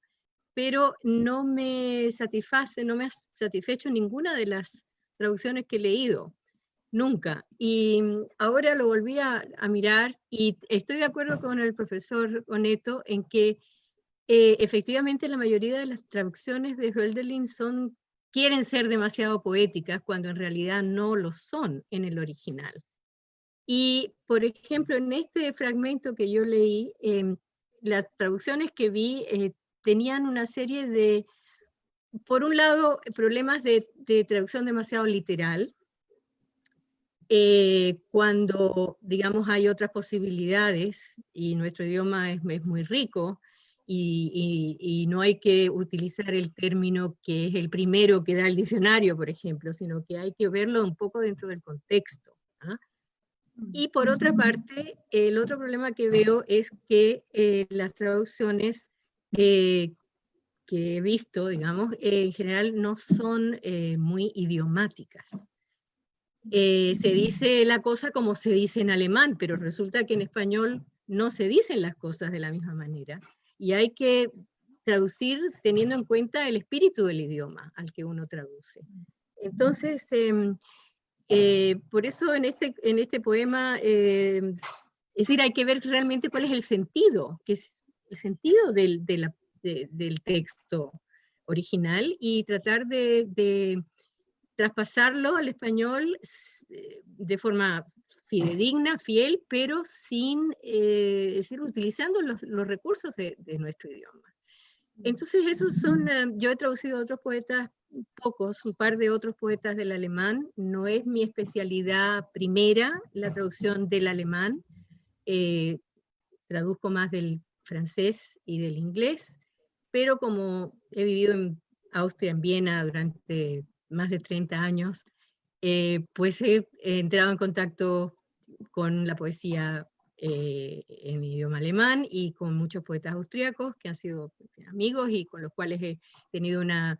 pero no me satisface, no me ha satisfecho ninguna de las traducciones que he leído, nunca. Y ahora lo volví a mirar y estoy de acuerdo con el profesor Oneto en que efectivamente la mayoría de las traducciones de Hölderlin quieren ser demasiado poéticas cuando en realidad no lo son en el original. Y, por ejemplo, en este fragmento que yo leí, las traducciones que vi tenían una serie de, por un lado, problemas de traducción demasiado literal, cuando, digamos, hay otras posibilidades, y nuestro idioma es muy rico, y no hay que utilizar el término que es el primero que da el diccionario, por ejemplo, sino que hay que verlo un poco dentro del contexto. ¿Ah? Y por otra parte, el otro problema que veo es que las traducciones que he visto, digamos, en general no son muy idiomáticas. Se dice la cosa como se dice en alemán, pero resulta que en español no se dicen las cosas de la misma manera. Y hay que traducir teniendo en cuenta el espíritu del idioma al que uno traduce. Entonces, por eso en este poema, es decir, hay que ver realmente cuál es el sentido, que es el sentido del texto original, y tratar de traspasarlo al español de forma fidedigna, fiel, pero sin, es decir, utilizando los recursos de nuestro idioma. Entonces esos son, yo he traducido a otros poetas, pocos, un par de otros poetas del alemán. No es mi especialidad primera la traducción del alemán, traduzco más del francés y del inglés, pero como he vivido en Austria, en Viena, durante más de 30 años, pues he entrado en contacto con la poesía en idioma alemán, y con muchos poetas austríacos que han sido amigos y con los cuales he tenido un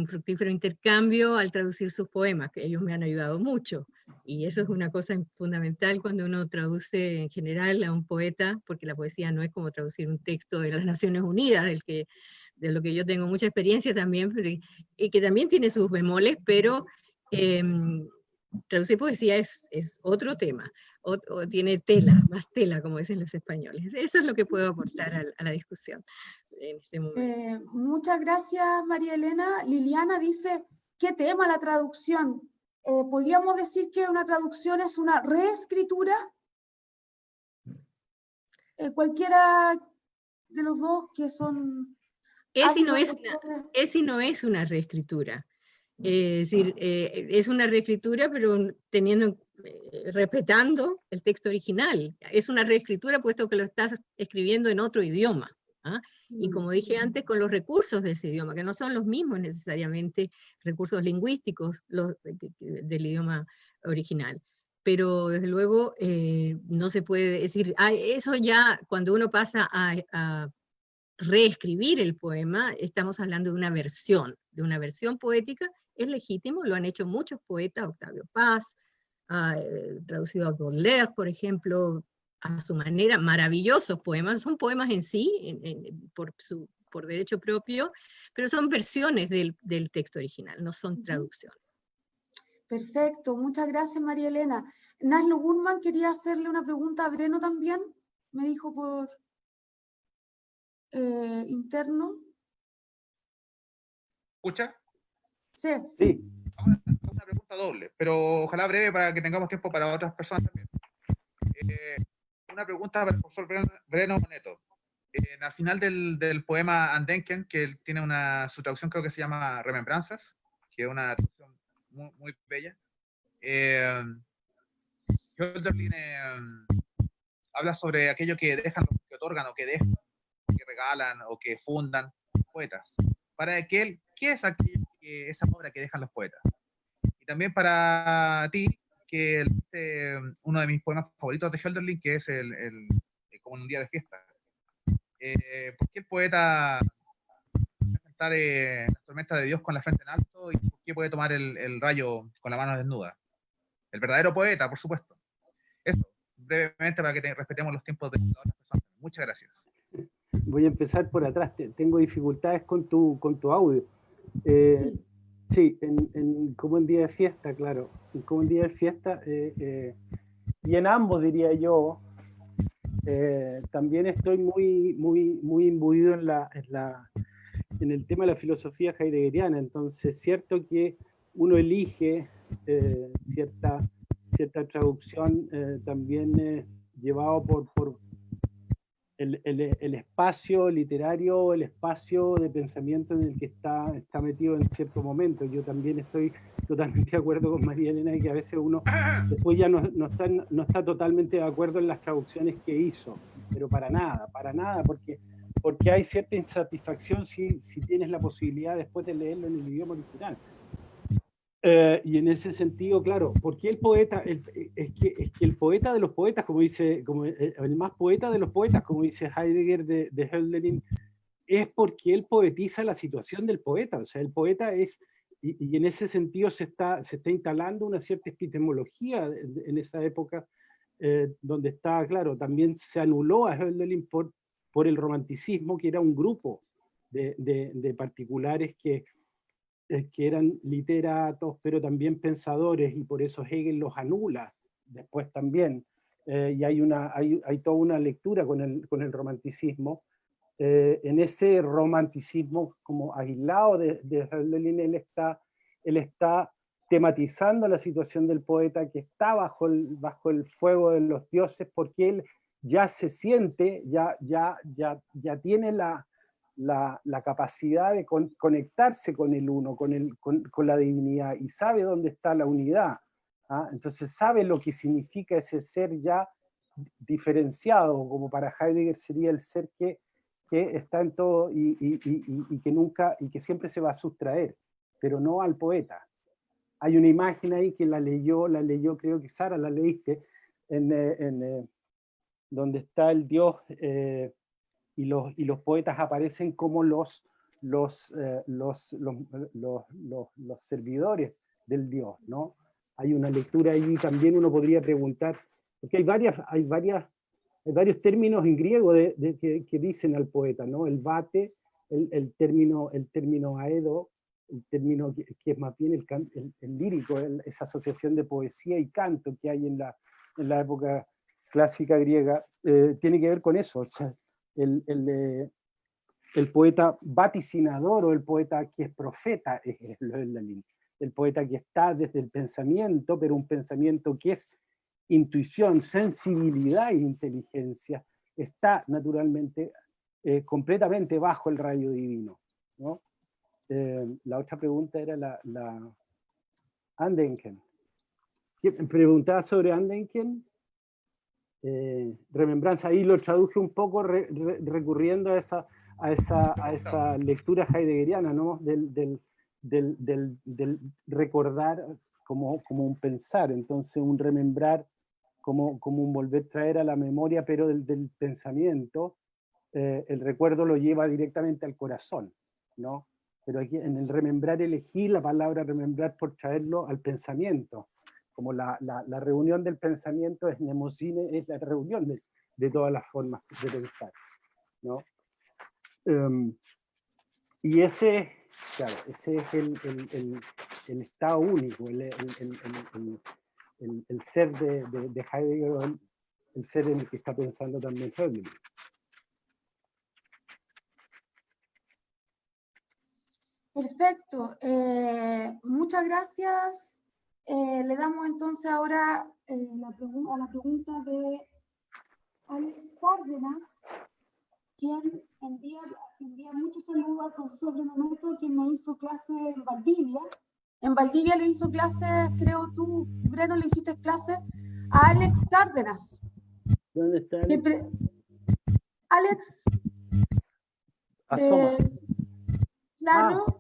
fructífero intercambio al traducir sus poemas, que ellos me han ayudado mucho. Y eso es una cosa fundamental cuando uno traduce en general a un poeta, porque la poesía no es como traducir un texto de las Naciones Unidas, de lo que yo tengo mucha experiencia también, y que también tiene sus bemoles, pero traducir poesía es otro tema, o tiene tela, más tela, como dicen los españoles. Eso es lo que puedo aportar a la discusión en este momento. Muchas gracias, María Elena. Liliana dice, ¿qué tema la traducción? ¿Podríamos decir que una traducción es una reescritura? Cualquiera de los dos que son... Es y no es una reescritura. Es decir, es una reescritura, pero respetando el texto original. Es una reescritura puesto que lo estás escribiendo en otro idioma. ¿Ah? Y como dije antes, con los recursos de ese idioma, que no son los mismos necesariamente recursos lingüísticos del idioma original. Pero desde luego no se puede decir, eso ya cuando uno pasa a reescribir el poema, estamos hablando de una versión poética. Es legítimo, lo han hecho muchos poetas, Octavio Paz, traducido a Baudelaire, por ejemplo, a su manera, maravillosos poemas, son poemas en sí, por derecho propio, pero son versiones del texto original, no son traducciones. Perfecto, muchas gracias, María Elena. Naslo Gurman quería hacerle una pregunta a Breno también, me dijo por interno. ¿Escucha? Sí. Una pregunta doble, pero ojalá breve para que tengamos tiempo para otras personas también. Una pregunta para el profesor Breno Neto. Al final del poema Andenken, que él tiene su traducción, creo que se llama Remembranzas, que es una traducción muy, muy bella. Hölderlin habla sobre aquello que dejan, que otorgan o que dejan, que regalan o que fundan poetas. Para él, ¿qué es esa obra que dejan los poetas? Y también para ti, que uno de mis poemas favoritos de Hölderlin, que es como un día de fiesta. ¿Por qué el poeta enfrentar la tormenta de Dios con la frente en alto, y por qué puede tomar el rayo con la mano desnuda? El verdadero poeta, por supuesto. Eso, brevemente, para que respetemos los tiempos de las otras personas. Muchas gracias. Voy a empezar por atrás. Tengo dificultades con tu audio. Sí, como un día de fiesta, claro. Como un día de fiesta, y en ambos, diría yo, también estoy muy imbuido en el tema de la filosofía heideggeriana. Entonces, cierto que uno elige cierta traducción también llevado el espacio literario, el espacio de pensamiento en el que está metido en cierto momento. Yo también estoy totalmente de acuerdo con María Elena de que a veces uno después ya no está totalmente de acuerdo en las traducciones que hizo, pero para nada, porque hay cierta insatisfacción si tienes la posibilidad después de leerlo en el idioma original. Y en ese sentido, claro, porque el poeta, es que el poeta de los poetas, como dice, el más poeta de los poetas, como dice Heidegger de Hölderlin, es porque él poetiza la situación del poeta. O sea, el poeta es, y en ese sentido se está instalando una cierta epistemología en esa época, donde está, claro, también se anuló a Hölderlin por el romanticismo, que era un grupo de particulares que eran literatos, pero también pensadores, y por eso Hegel los anula después también. Y hay toda una lectura con el romanticismo. En ese romanticismo como aislado de Hölderlin, él está tematizando la situación del poeta que está bajo el fuego de los dioses, porque él ya se siente, ya tiene la capacidad de conectarse con el uno, con la divinidad, y sabe dónde está la unidad. ¿Ah? Entonces sabe lo que significa ese ser ya diferenciado, como para Heidegger sería el ser que está en todo y que nunca, y que siempre se va a sustraer, pero no al poeta. Hay una imagen ahí que la leyó, creo que Sara, la leíste, donde está el Dios, y los poetas aparecen como los servidores del Dios, ¿no? Hay una lectura ahí, también uno podría preguntar, porque hay varios términos en griego que dicen al poeta, ¿no? El bate, el término aedo, el término que es más bien el lírico, esa asociación de poesía y canto que hay en la época clásica griega, tiene que ver con eso. O sea, el poeta vaticinador o el poeta que es profeta es el poeta que está desde el pensamiento, pero un pensamiento que es intuición, sensibilidad e inteligencia, está naturalmente completamente bajo el rayo divino, ¿no? La otra pregunta era la Andenken. Preguntaba sobre Andenken. Remembranza, ahí lo traduje un poco recurriendo a esa lectura heideggeriana, ¿no? del recordar como un pensar, entonces un remembrar como un volver a traer a la memoria, pero del pensamiento. El recuerdo lo lleva directamente al corazón, ¿no? Pero aquí en el remembrar elegí la palabra remembrar por traerlo al pensamiento, como la reunión del pensamiento es Mnemosine, es la reunión de todas las formas de pensar, ¿no? Y ese es el estado único, el ser de Heidegger, el ser en el que está pensando también Hölderlin. Perfecto. Muchas gracias. Le damos entonces ahora a la pregunta de Alex Cárdenas, quien envía muchos saludos al profesor Renato, quien me hizo clase en Valdivia. En Valdivia le hizo clase, creo tú, Breno, le hiciste clase a Alex Cárdenas. ¿Dónde está Alex? Alex. Asoma. Claro.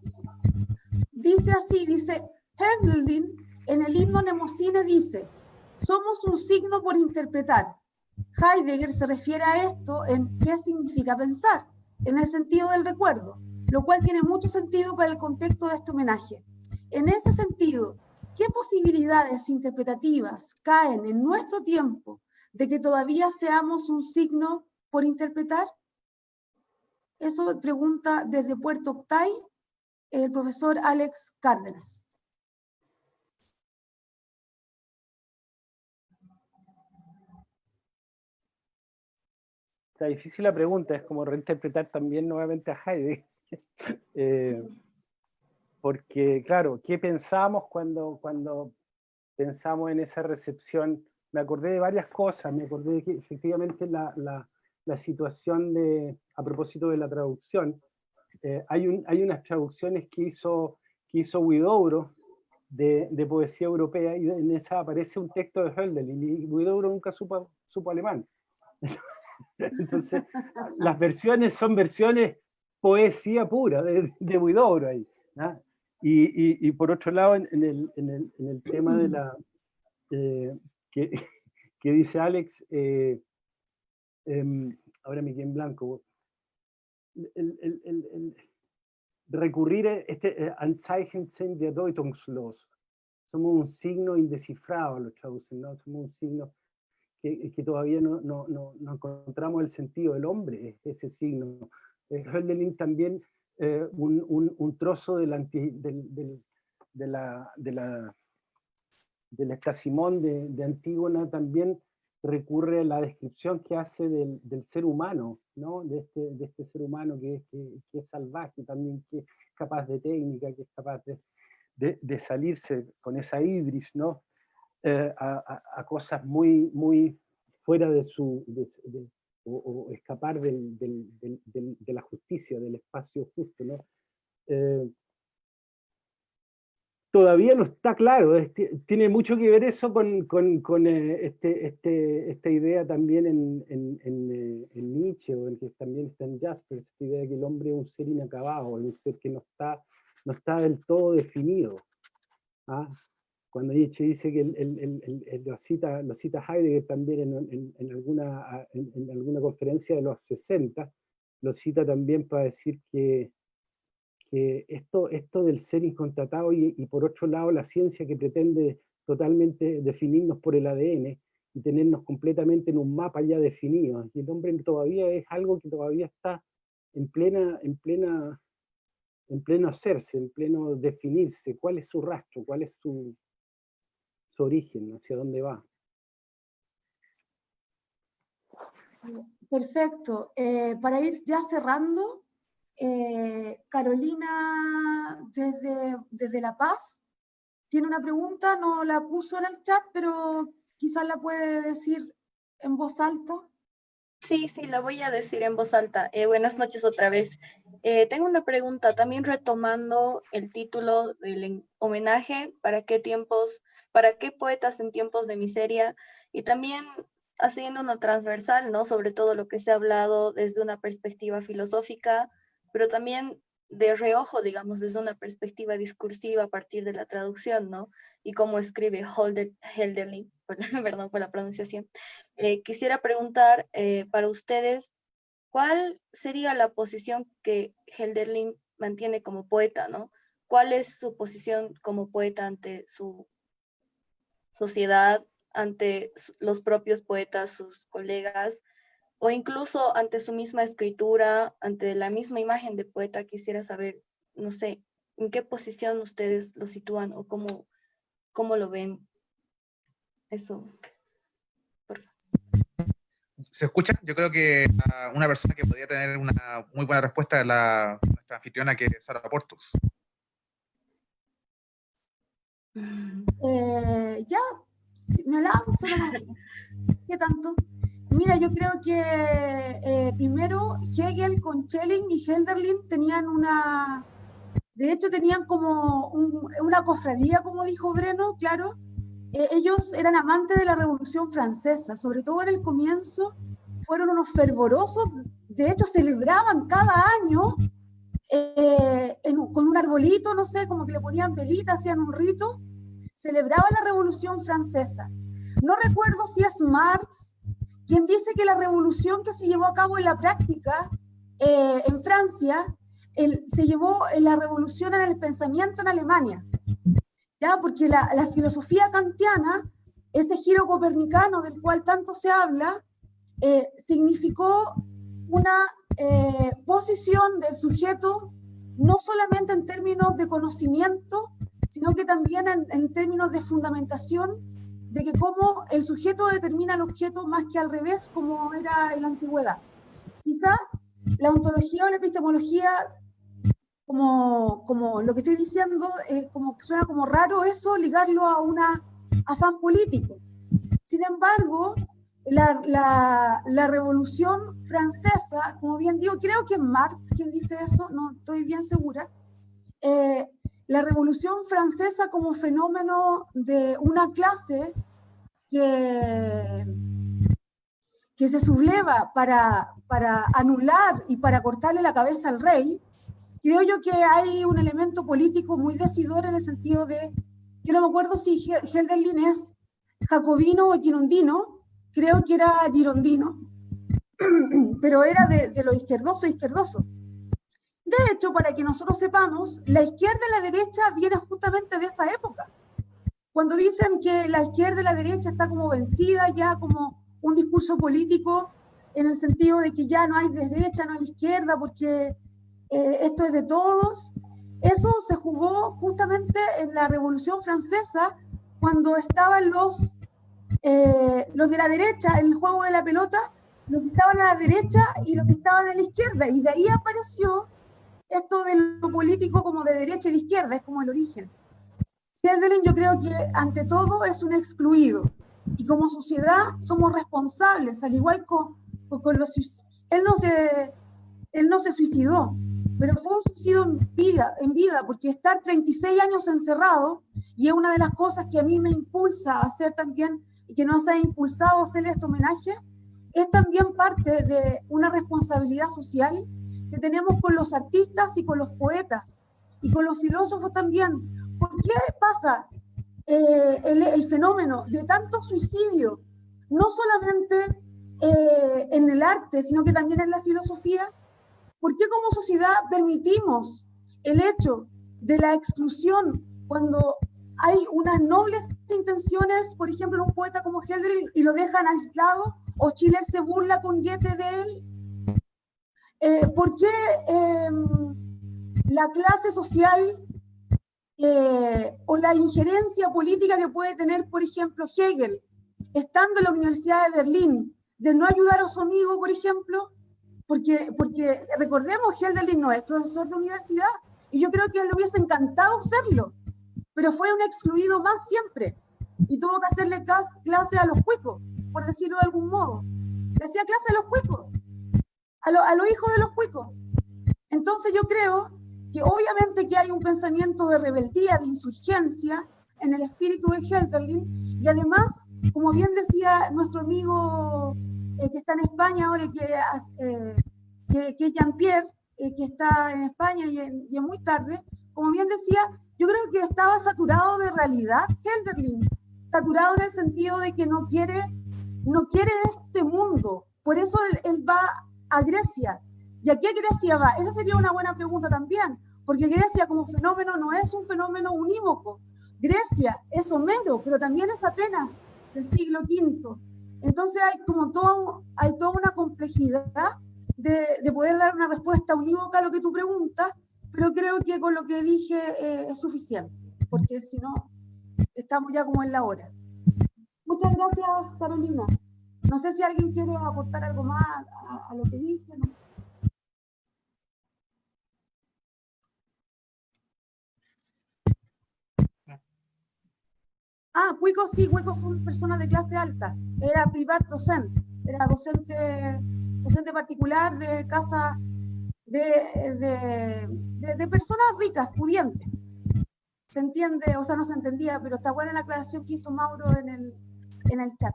Dice así, dice, Hölderlin en el himno Mnemosine dice, somos un signo por interpretar. Heidegger se refiere a esto en qué significa pensar, en el sentido del recuerdo, lo cual tiene mucho sentido para el contexto de este homenaje. En ese sentido, ¿qué posibilidades interpretativas caen en nuestro tiempo de que todavía seamos un signo por interpretar? Eso pregunta desde Puerto Octay el profesor Alex Cárdenas. Está difícil la pregunta, es como reinterpretar también nuevamente a Heidegger. Porque, claro, ¿qué pensamos cuando pensamos en esa recepción? Me acordé de varias cosas, me acordé de que efectivamente la situación a propósito de la traducción. Hay unas traducciones que hizo Huidobro de poesía europea, y en esa aparece un texto de Hölderlin, y Huidobro nunca supo alemán. Entonces, las versiones son versiones poesía pura de Huidobro ahí, ¿no? Y por otro lado, en el tema de la que dice Alex, ahora me quedé en blanco, recurrir a Anzeichen sind bedeutungslos. Somos un signo indescifrado, los traducen, ¿no? Somos un signo que todavía no encontramos el sentido del hombre, es ese signo. Hölderlin también, un trozo del Estasimón de Antígona también recurre a la descripción que hace del ser humano, ¿no? De este ser humano que es salvaje también, que es capaz de técnica, que es capaz de salirse con esa ibris, ¿no? A cosas muy, muy fuera de o escapar de la justicia, del espacio justo, ¿no? Todavía no está claro, tiene mucho que ver eso con esta idea también en Nietzsche, o en que también está en Jaspers, esta idea de que el hombre es un ser inacabado, un ser que no está del todo definido. ¿Ah? Cuando Nietzsche dice que lo cita Heidegger también en alguna conferencia de los 60, lo cita también para decir que esto del ser incontratado y por otro lado la ciencia que pretende totalmente definirnos por el ADN y tenernos completamente en un mapa ya definido, y el hombre todavía es algo que todavía está en pleno hacerse, en pleno definirse, cuál es su rastro, cuál es su origen, hacia dónde va. Perfecto. Para ir ya cerrando, Carolina desde La Paz tiene una pregunta, no la puso en el chat, pero quizás la puede decir en voz alta. Sí, la voy a decir en voz alta. Buenas noches otra vez. Tengo una pregunta, también retomando el título del homenaje, ¿para qué poetas en tiempos de miseria? Y también haciendo una transversal, ¿no? Sobre todo lo que se ha hablado desde una perspectiva filosófica, pero también de reojo, digamos, desde una perspectiva discursiva a partir de la traducción, ¿no? Y cómo escribe Hölderlin, perdón por la pronunciación. Quisiera preguntar para ustedes, ¿cuál sería la posición que Hölderlin mantiene como poeta, ¿no? ¿Cuál es su posición como poeta ante su sociedad, ante los propios poetas, sus colegas, o incluso ante su misma escritura, ante la misma imagen de poeta? Quisiera saber, no sé, ¿en qué posición ustedes lo sitúan o cómo lo ven? Eso. ¿Se escucha? Yo creo que una persona que podría tener una muy buena respuesta es nuestra anfitriona, que es Sara Portus. Ya, me lanzo nomás. ¿Qué tanto? Mira, yo creo que primero Hegel con Schelling y Hölderlin tenían como una cofradía, como dijo Breno, claro. Ellos eran amantes de la Revolución Francesa, sobre todo en el comienzo, fueron unos fervorosos, de hecho celebraban cada año con un arbolito, no sé, como que le ponían velitas, hacían un rito, celebraban la Revolución Francesa. No recuerdo si es Marx quien dice que la revolución que se llevó a cabo en la práctica en Francia, se llevó la revolución en el pensamiento en Alemania. ¿Ya? Porque la filosofía kantiana, ese giro copernicano del cual tanto se habla, significó una posición del sujeto no solamente en términos de conocimiento, sino que también en términos de fundamentación, de que cómo el sujeto determina el objeto más que al revés, como era en la antigüedad. Quizá la ontología o la epistemología, como lo que estoy diciendo, como suena como raro eso, ligarlo a un afán político. Sin embargo, la Revolución Francesa, como bien digo, creo que es Marx quien dice eso, no estoy bien segura, la Revolución Francesa como fenómeno de una clase que se subleva para anular y para cortarle la cabeza al rey, creo yo que hay un elemento político muy decidor en el sentido de, yo no me acuerdo si Hölderlin es jacobino o girondino, creo que era girondino, pero era de lo izquierdoso. De hecho, para que nosotros sepamos, la izquierda y la derecha vienen justamente de esa época. Cuando dicen que la izquierda y la derecha está como vencida, ya como un discurso político, en el sentido de que ya no hay derecha, no hay izquierda, porque esto es de todos, eso se jugó justamente en la Revolución Francesa, cuando estaban los de la derecha, en el juego de la pelota, los que estaban a la derecha y los que estaban a la izquierda, y de ahí apareció esto de lo político como de derecha y de izquierda, es como el origen. Hölderlin yo creo que ante todo es un excluido, y como sociedad somos responsables, al igual con los... Él no se suicidó, pero fue un suicidio en vida, porque estar 36 años encerrado, y es una de las cosas que a mí me impulsa a hacer también, y que nos ha impulsado a hacer este homenaje, es también parte de una responsabilidad social que tenemos con los artistas y con los poetas, y con los filósofos también. ¿Por qué pasa el fenómeno de tanto suicidio, no solamente en el arte, sino que también en la filosofía? ¿Por qué como sociedad permitimos el hecho de la exclusión cuando hay unas nobles intenciones, por ejemplo, en un poeta como Hölderlin, y lo dejan aislado, o Schiller se burla con Goethe de él? ¿Por qué la clase social o la injerencia política que puede tener, por ejemplo, Hegel, estando en la Universidad de Berlín, de no ayudar a su amigo, por ejemplo? Porque recordemos, Hölderlin no es profesor de universidad, y yo creo que a él le hubiese encantado serlo, pero fue un excluido más siempre, y tuvo que hacerle clase a los cuicos, por decirlo de algún modo. Le hacía clase a los cuicos, a los hijos de los cuicos. Entonces yo creo que obviamente que hay un pensamiento de rebeldía, de insurgencia en el espíritu de Hölderlin, y además, como bien decía nuestro amigo que está en España ahora, que es Jean-Pierre, que está en España y es muy tarde, como bien decía, yo creo que estaba saturado de realidad Hölderlin, saturado en el sentido de que no quiere este mundo, por eso él va a Grecia. ¿Y a qué Grecia va? Esa sería una buena pregunta también, porque Grecia como fenómeno no es un fenómeno unívoco. Grecia es Homero, pero también es Atenas del siglo V. Entonces hay toda una complejidad de poder dar una respuesta unívoca a lo que tú preguntas, pero creo que con lo que dije es suficiente, porque si no, estamos ya como en la hora. Muchas gracias, Carolina. No sé si alguien quiere aportar algo más a lo que dije, no sé. Cuicos sí, Cuicos son personas de clase alta. Era privat docente, era docente particular de casa de personas ricas, pudientes. ¿Se entiende? O sea, no se entendía, pero está buena la aclaración que hizo Mauro en el chat.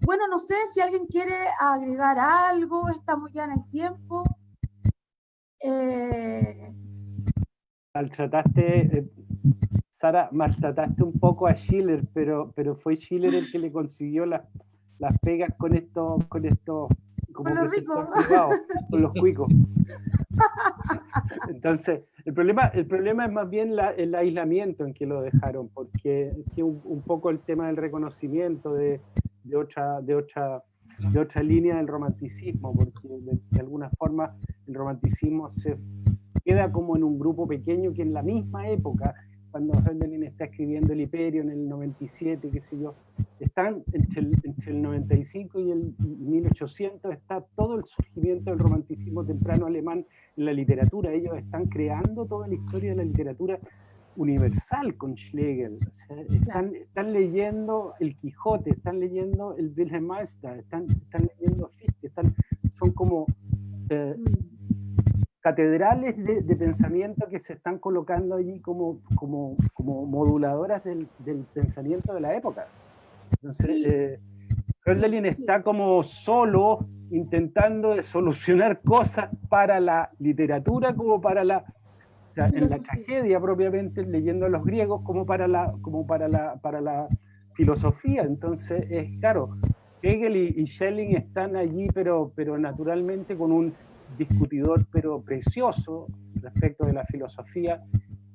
Bueno, no sé si alguien quiere agregar algo, estamos ya en el tiempo. Sara, maltrataste un poco a Schiller, pero fue Schiller el que le consiguió las pegas con estos como con los ricos, con los cuicos. Entonces, el problema es más bien el aislamiento en que lo dejaron, porque es un poco el tema del reconocimiento de otra línea del romanticismo, porque de alguna forma el romanticismo se queda como en un grupo pequeño que en la misma época, cuando Hölderlin está escribiendo El Hiperio en el 97, qué sé yo, están entre el 95 y el 1800, está todo el surgimiento del romanticismo temprano alemán en la literatura. Ellos están creando toda la historia de la literatura universal con Schlegel. O sea, están leyendo el Quijote, están leyendo el Wilhelm Meister, están leyendo Fichte, son como catedrales de pensamiento que se están colocando allí como moduladoras del pensamiento de la época. Entonces, Hölderlin está como solo intentando de solucionar cosas para la literatura como para la... O sea, en la tragedia propiamente, leyendo a los griegos, como para la filosofía. Entonces, es claro, Hegel y Schelling están allí, pero naturalmente con un discutidor pero precioso respecto de la filosofía,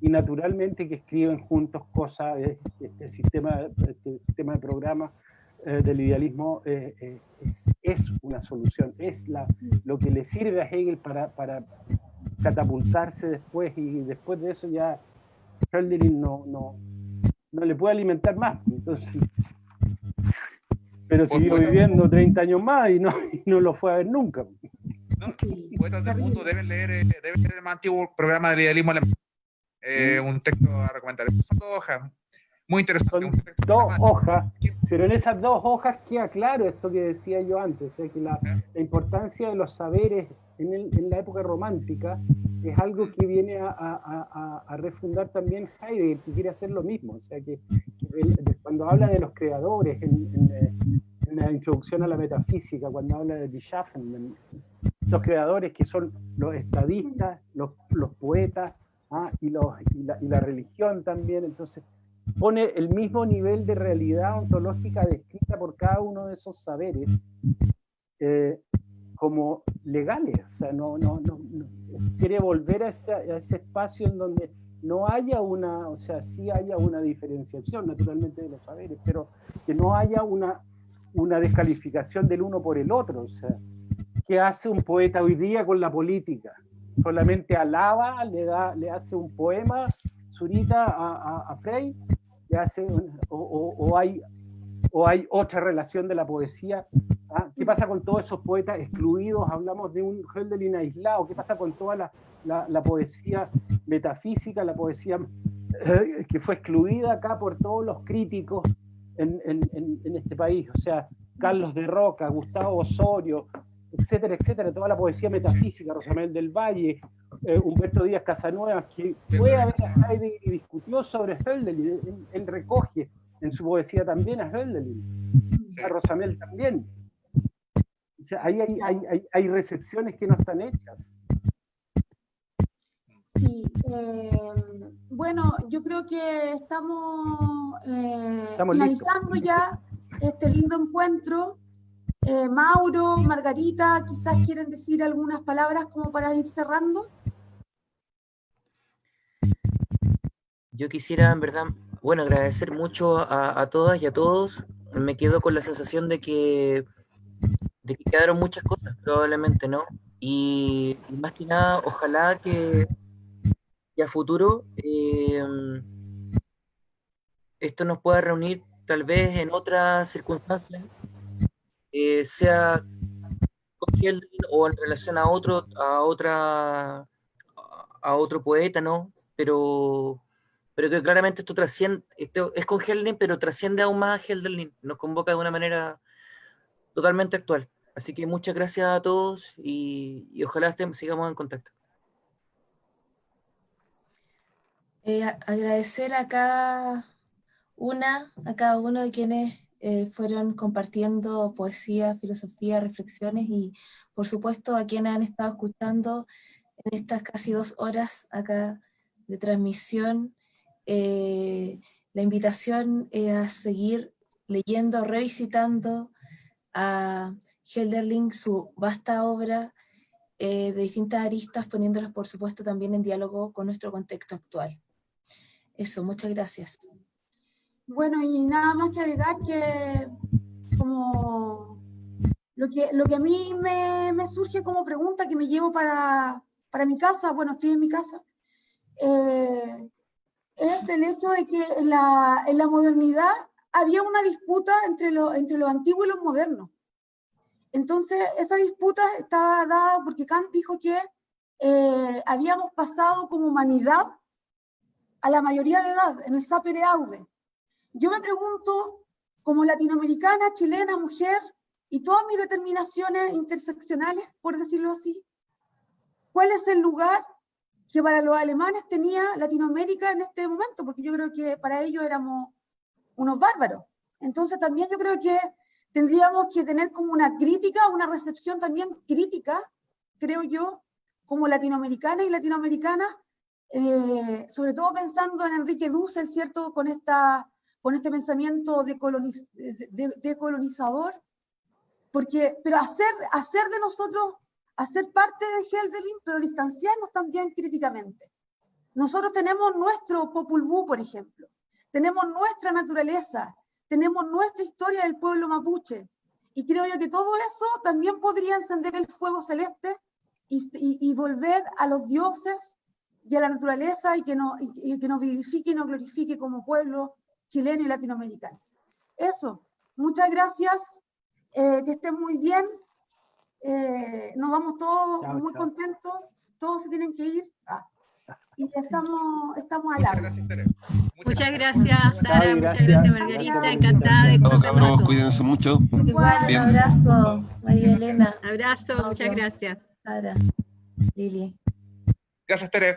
y naturalmente que escriben juntos cosas. Este sistema de programa del idealismo es una solución, es lo que le sirve a Hegel para catapultarse después, y después de eso ya Hölderlin no le puede alimentar más. Entonces, pero siguió viviendo 30 años más y no lo fue a ver nunca. No, poetas del mundo deben leer el más antiguo programa del idealismo alemán. Un texto a recomendar. Son 2 hojas. Muy interesante. Son 2 hojas, pero en esas 2 hojas queda claro esto que decía yo antes, o sea, que la importancia de los saberes en la época romántica es algo que viene a refundar también Heidegger, que quiere hacer lo mismo. O sea, que cuando habla de los creadores en la introducción a la metafísica, cuando habla de Die Schaffenden, los creadores que son los estadistas, los poetas, y la religión también. Entonces pone el mismo nivel de realidad ontológica descrita por cada uno de esos saberes como legales. O sea, no quiere volver a ese espacio en donde no haya o sea, sí haya una diferenciación naturalmente de los saberes, pero que no haya una descalificación del uno por el otro. O sea, ¿qué hace un poeta hoy día con la política? Solamente alaba, le hace un poema, Zurita, a Frey, le hace o hay otra relación de la poesía. ¿Qué pasa con todos esos poetas excluidos? Hablamos de un Hölderlin aislado. ¿Qué pasa con toda la poesía metafísica, la poesía que fue excluida acá por todos los críticos en este país? O sea, Carlos de Roca, Gustavo Osorio, etcétera, etcétera, toda la poesía metafísica, Rosamel del Valle, Humberto Díaz Casanuevas, que fue a ver a Heidegger y discutió sobre Hölderlin. Él recoge en su poesía también a Hölderlin, a Rosamel también. O sea, ahí hay recepciones que no están hechas. Sí, bueno, yo creo que estamos finalizando ya este lindo encuentro. Mauro, Margarita, quizás quieren decir algunas palabras como para ir cerrando. Yo quisiera, en verdad, bueno, agradecer mucho a todas y a todos. Me quedo con la sensación de que quedaron muchas cosas, probablemente, ¿no? Y más que nada, ojalá que a futuro esto nos pueda reunir tal vez en otras circunstancias, sea con Hölderlin o en relación a otro poeta, ¿no? Pero que claramente esto trasciende, esto es con Hölderlin, pero trasciende aún más a Hölderlin, nos convoca de una manera totalmente actual. Así que muchas gracias a todos y ojalá sigamos en contacto. Agradecer a cada uno de quienes fueron compartiendo poesía, filosofía, reflexiones, y por supuesto a quienes han estado escuchando en estas casi 2 horas acá de transmisión. La invitación es a seguir leyendo, revisitando a Hölderlin, su vasta obra de distintas aristas, poniéndolas por supuesto también en diálogo con nuestro contexto actual. Eso, muchas gracias. Bueno, y nada más que agregar que como lo que a mí me surge como pregunta que me llevo para mi casa, bueno, estoy en mi casa, es el hecho de que en la modernidad había una disputa entre lo antiguo y lo moderno. Entonces, esa disputa estaba dada porque Kant dijo que habíamos pasado como humanidad a la mayoría de edad, en el Sapere Aude. Yo me pregunto, como latinoamericana, chilena, mujer, y todas mis determinaciones interseccionales, por decirlo así, ¿cuál es el lugar que para los alemanes tenía Latinoamérica en este momento? Porque yo creo que para ellos éramos unos bárbaros. Entonces también yo creo que tendríamos que tener como una crítica, una recepción también crítica, creo yo, como latinoamericana y latinoamericana, sobre todo pensando en Enrique Dussel, ¿cierto? Con este pensamiento decolonizador, pero hacer de nosotros, hacer parte de Hölderlin, pero distanciarnos también críticamente. Nosotros tenemos nuestro Popol Vuh, por ejemplo, tenemos nuestra naturaleza, tenemos nuestra historia del pueblo mapuche, y creo yo que todo eso también podría encender el fuego celeste y volver a los dioses y a la naturaleza, y que nos vivifique y nos glorifique como pueblo chileno y latinoamericano. Eso, muchas gracias, que estén muy bien, nos vamos todos muy contentos, todos se tienen que ir, y estamos al lado. Muchas gracias, Sara, muchas gracias, Margarita, encantada de Cabros, cuídense mucho. Igual, un abrazo, María Elena. Abrazo, muchas gracias. Sara, Lili. Gracias, Tere.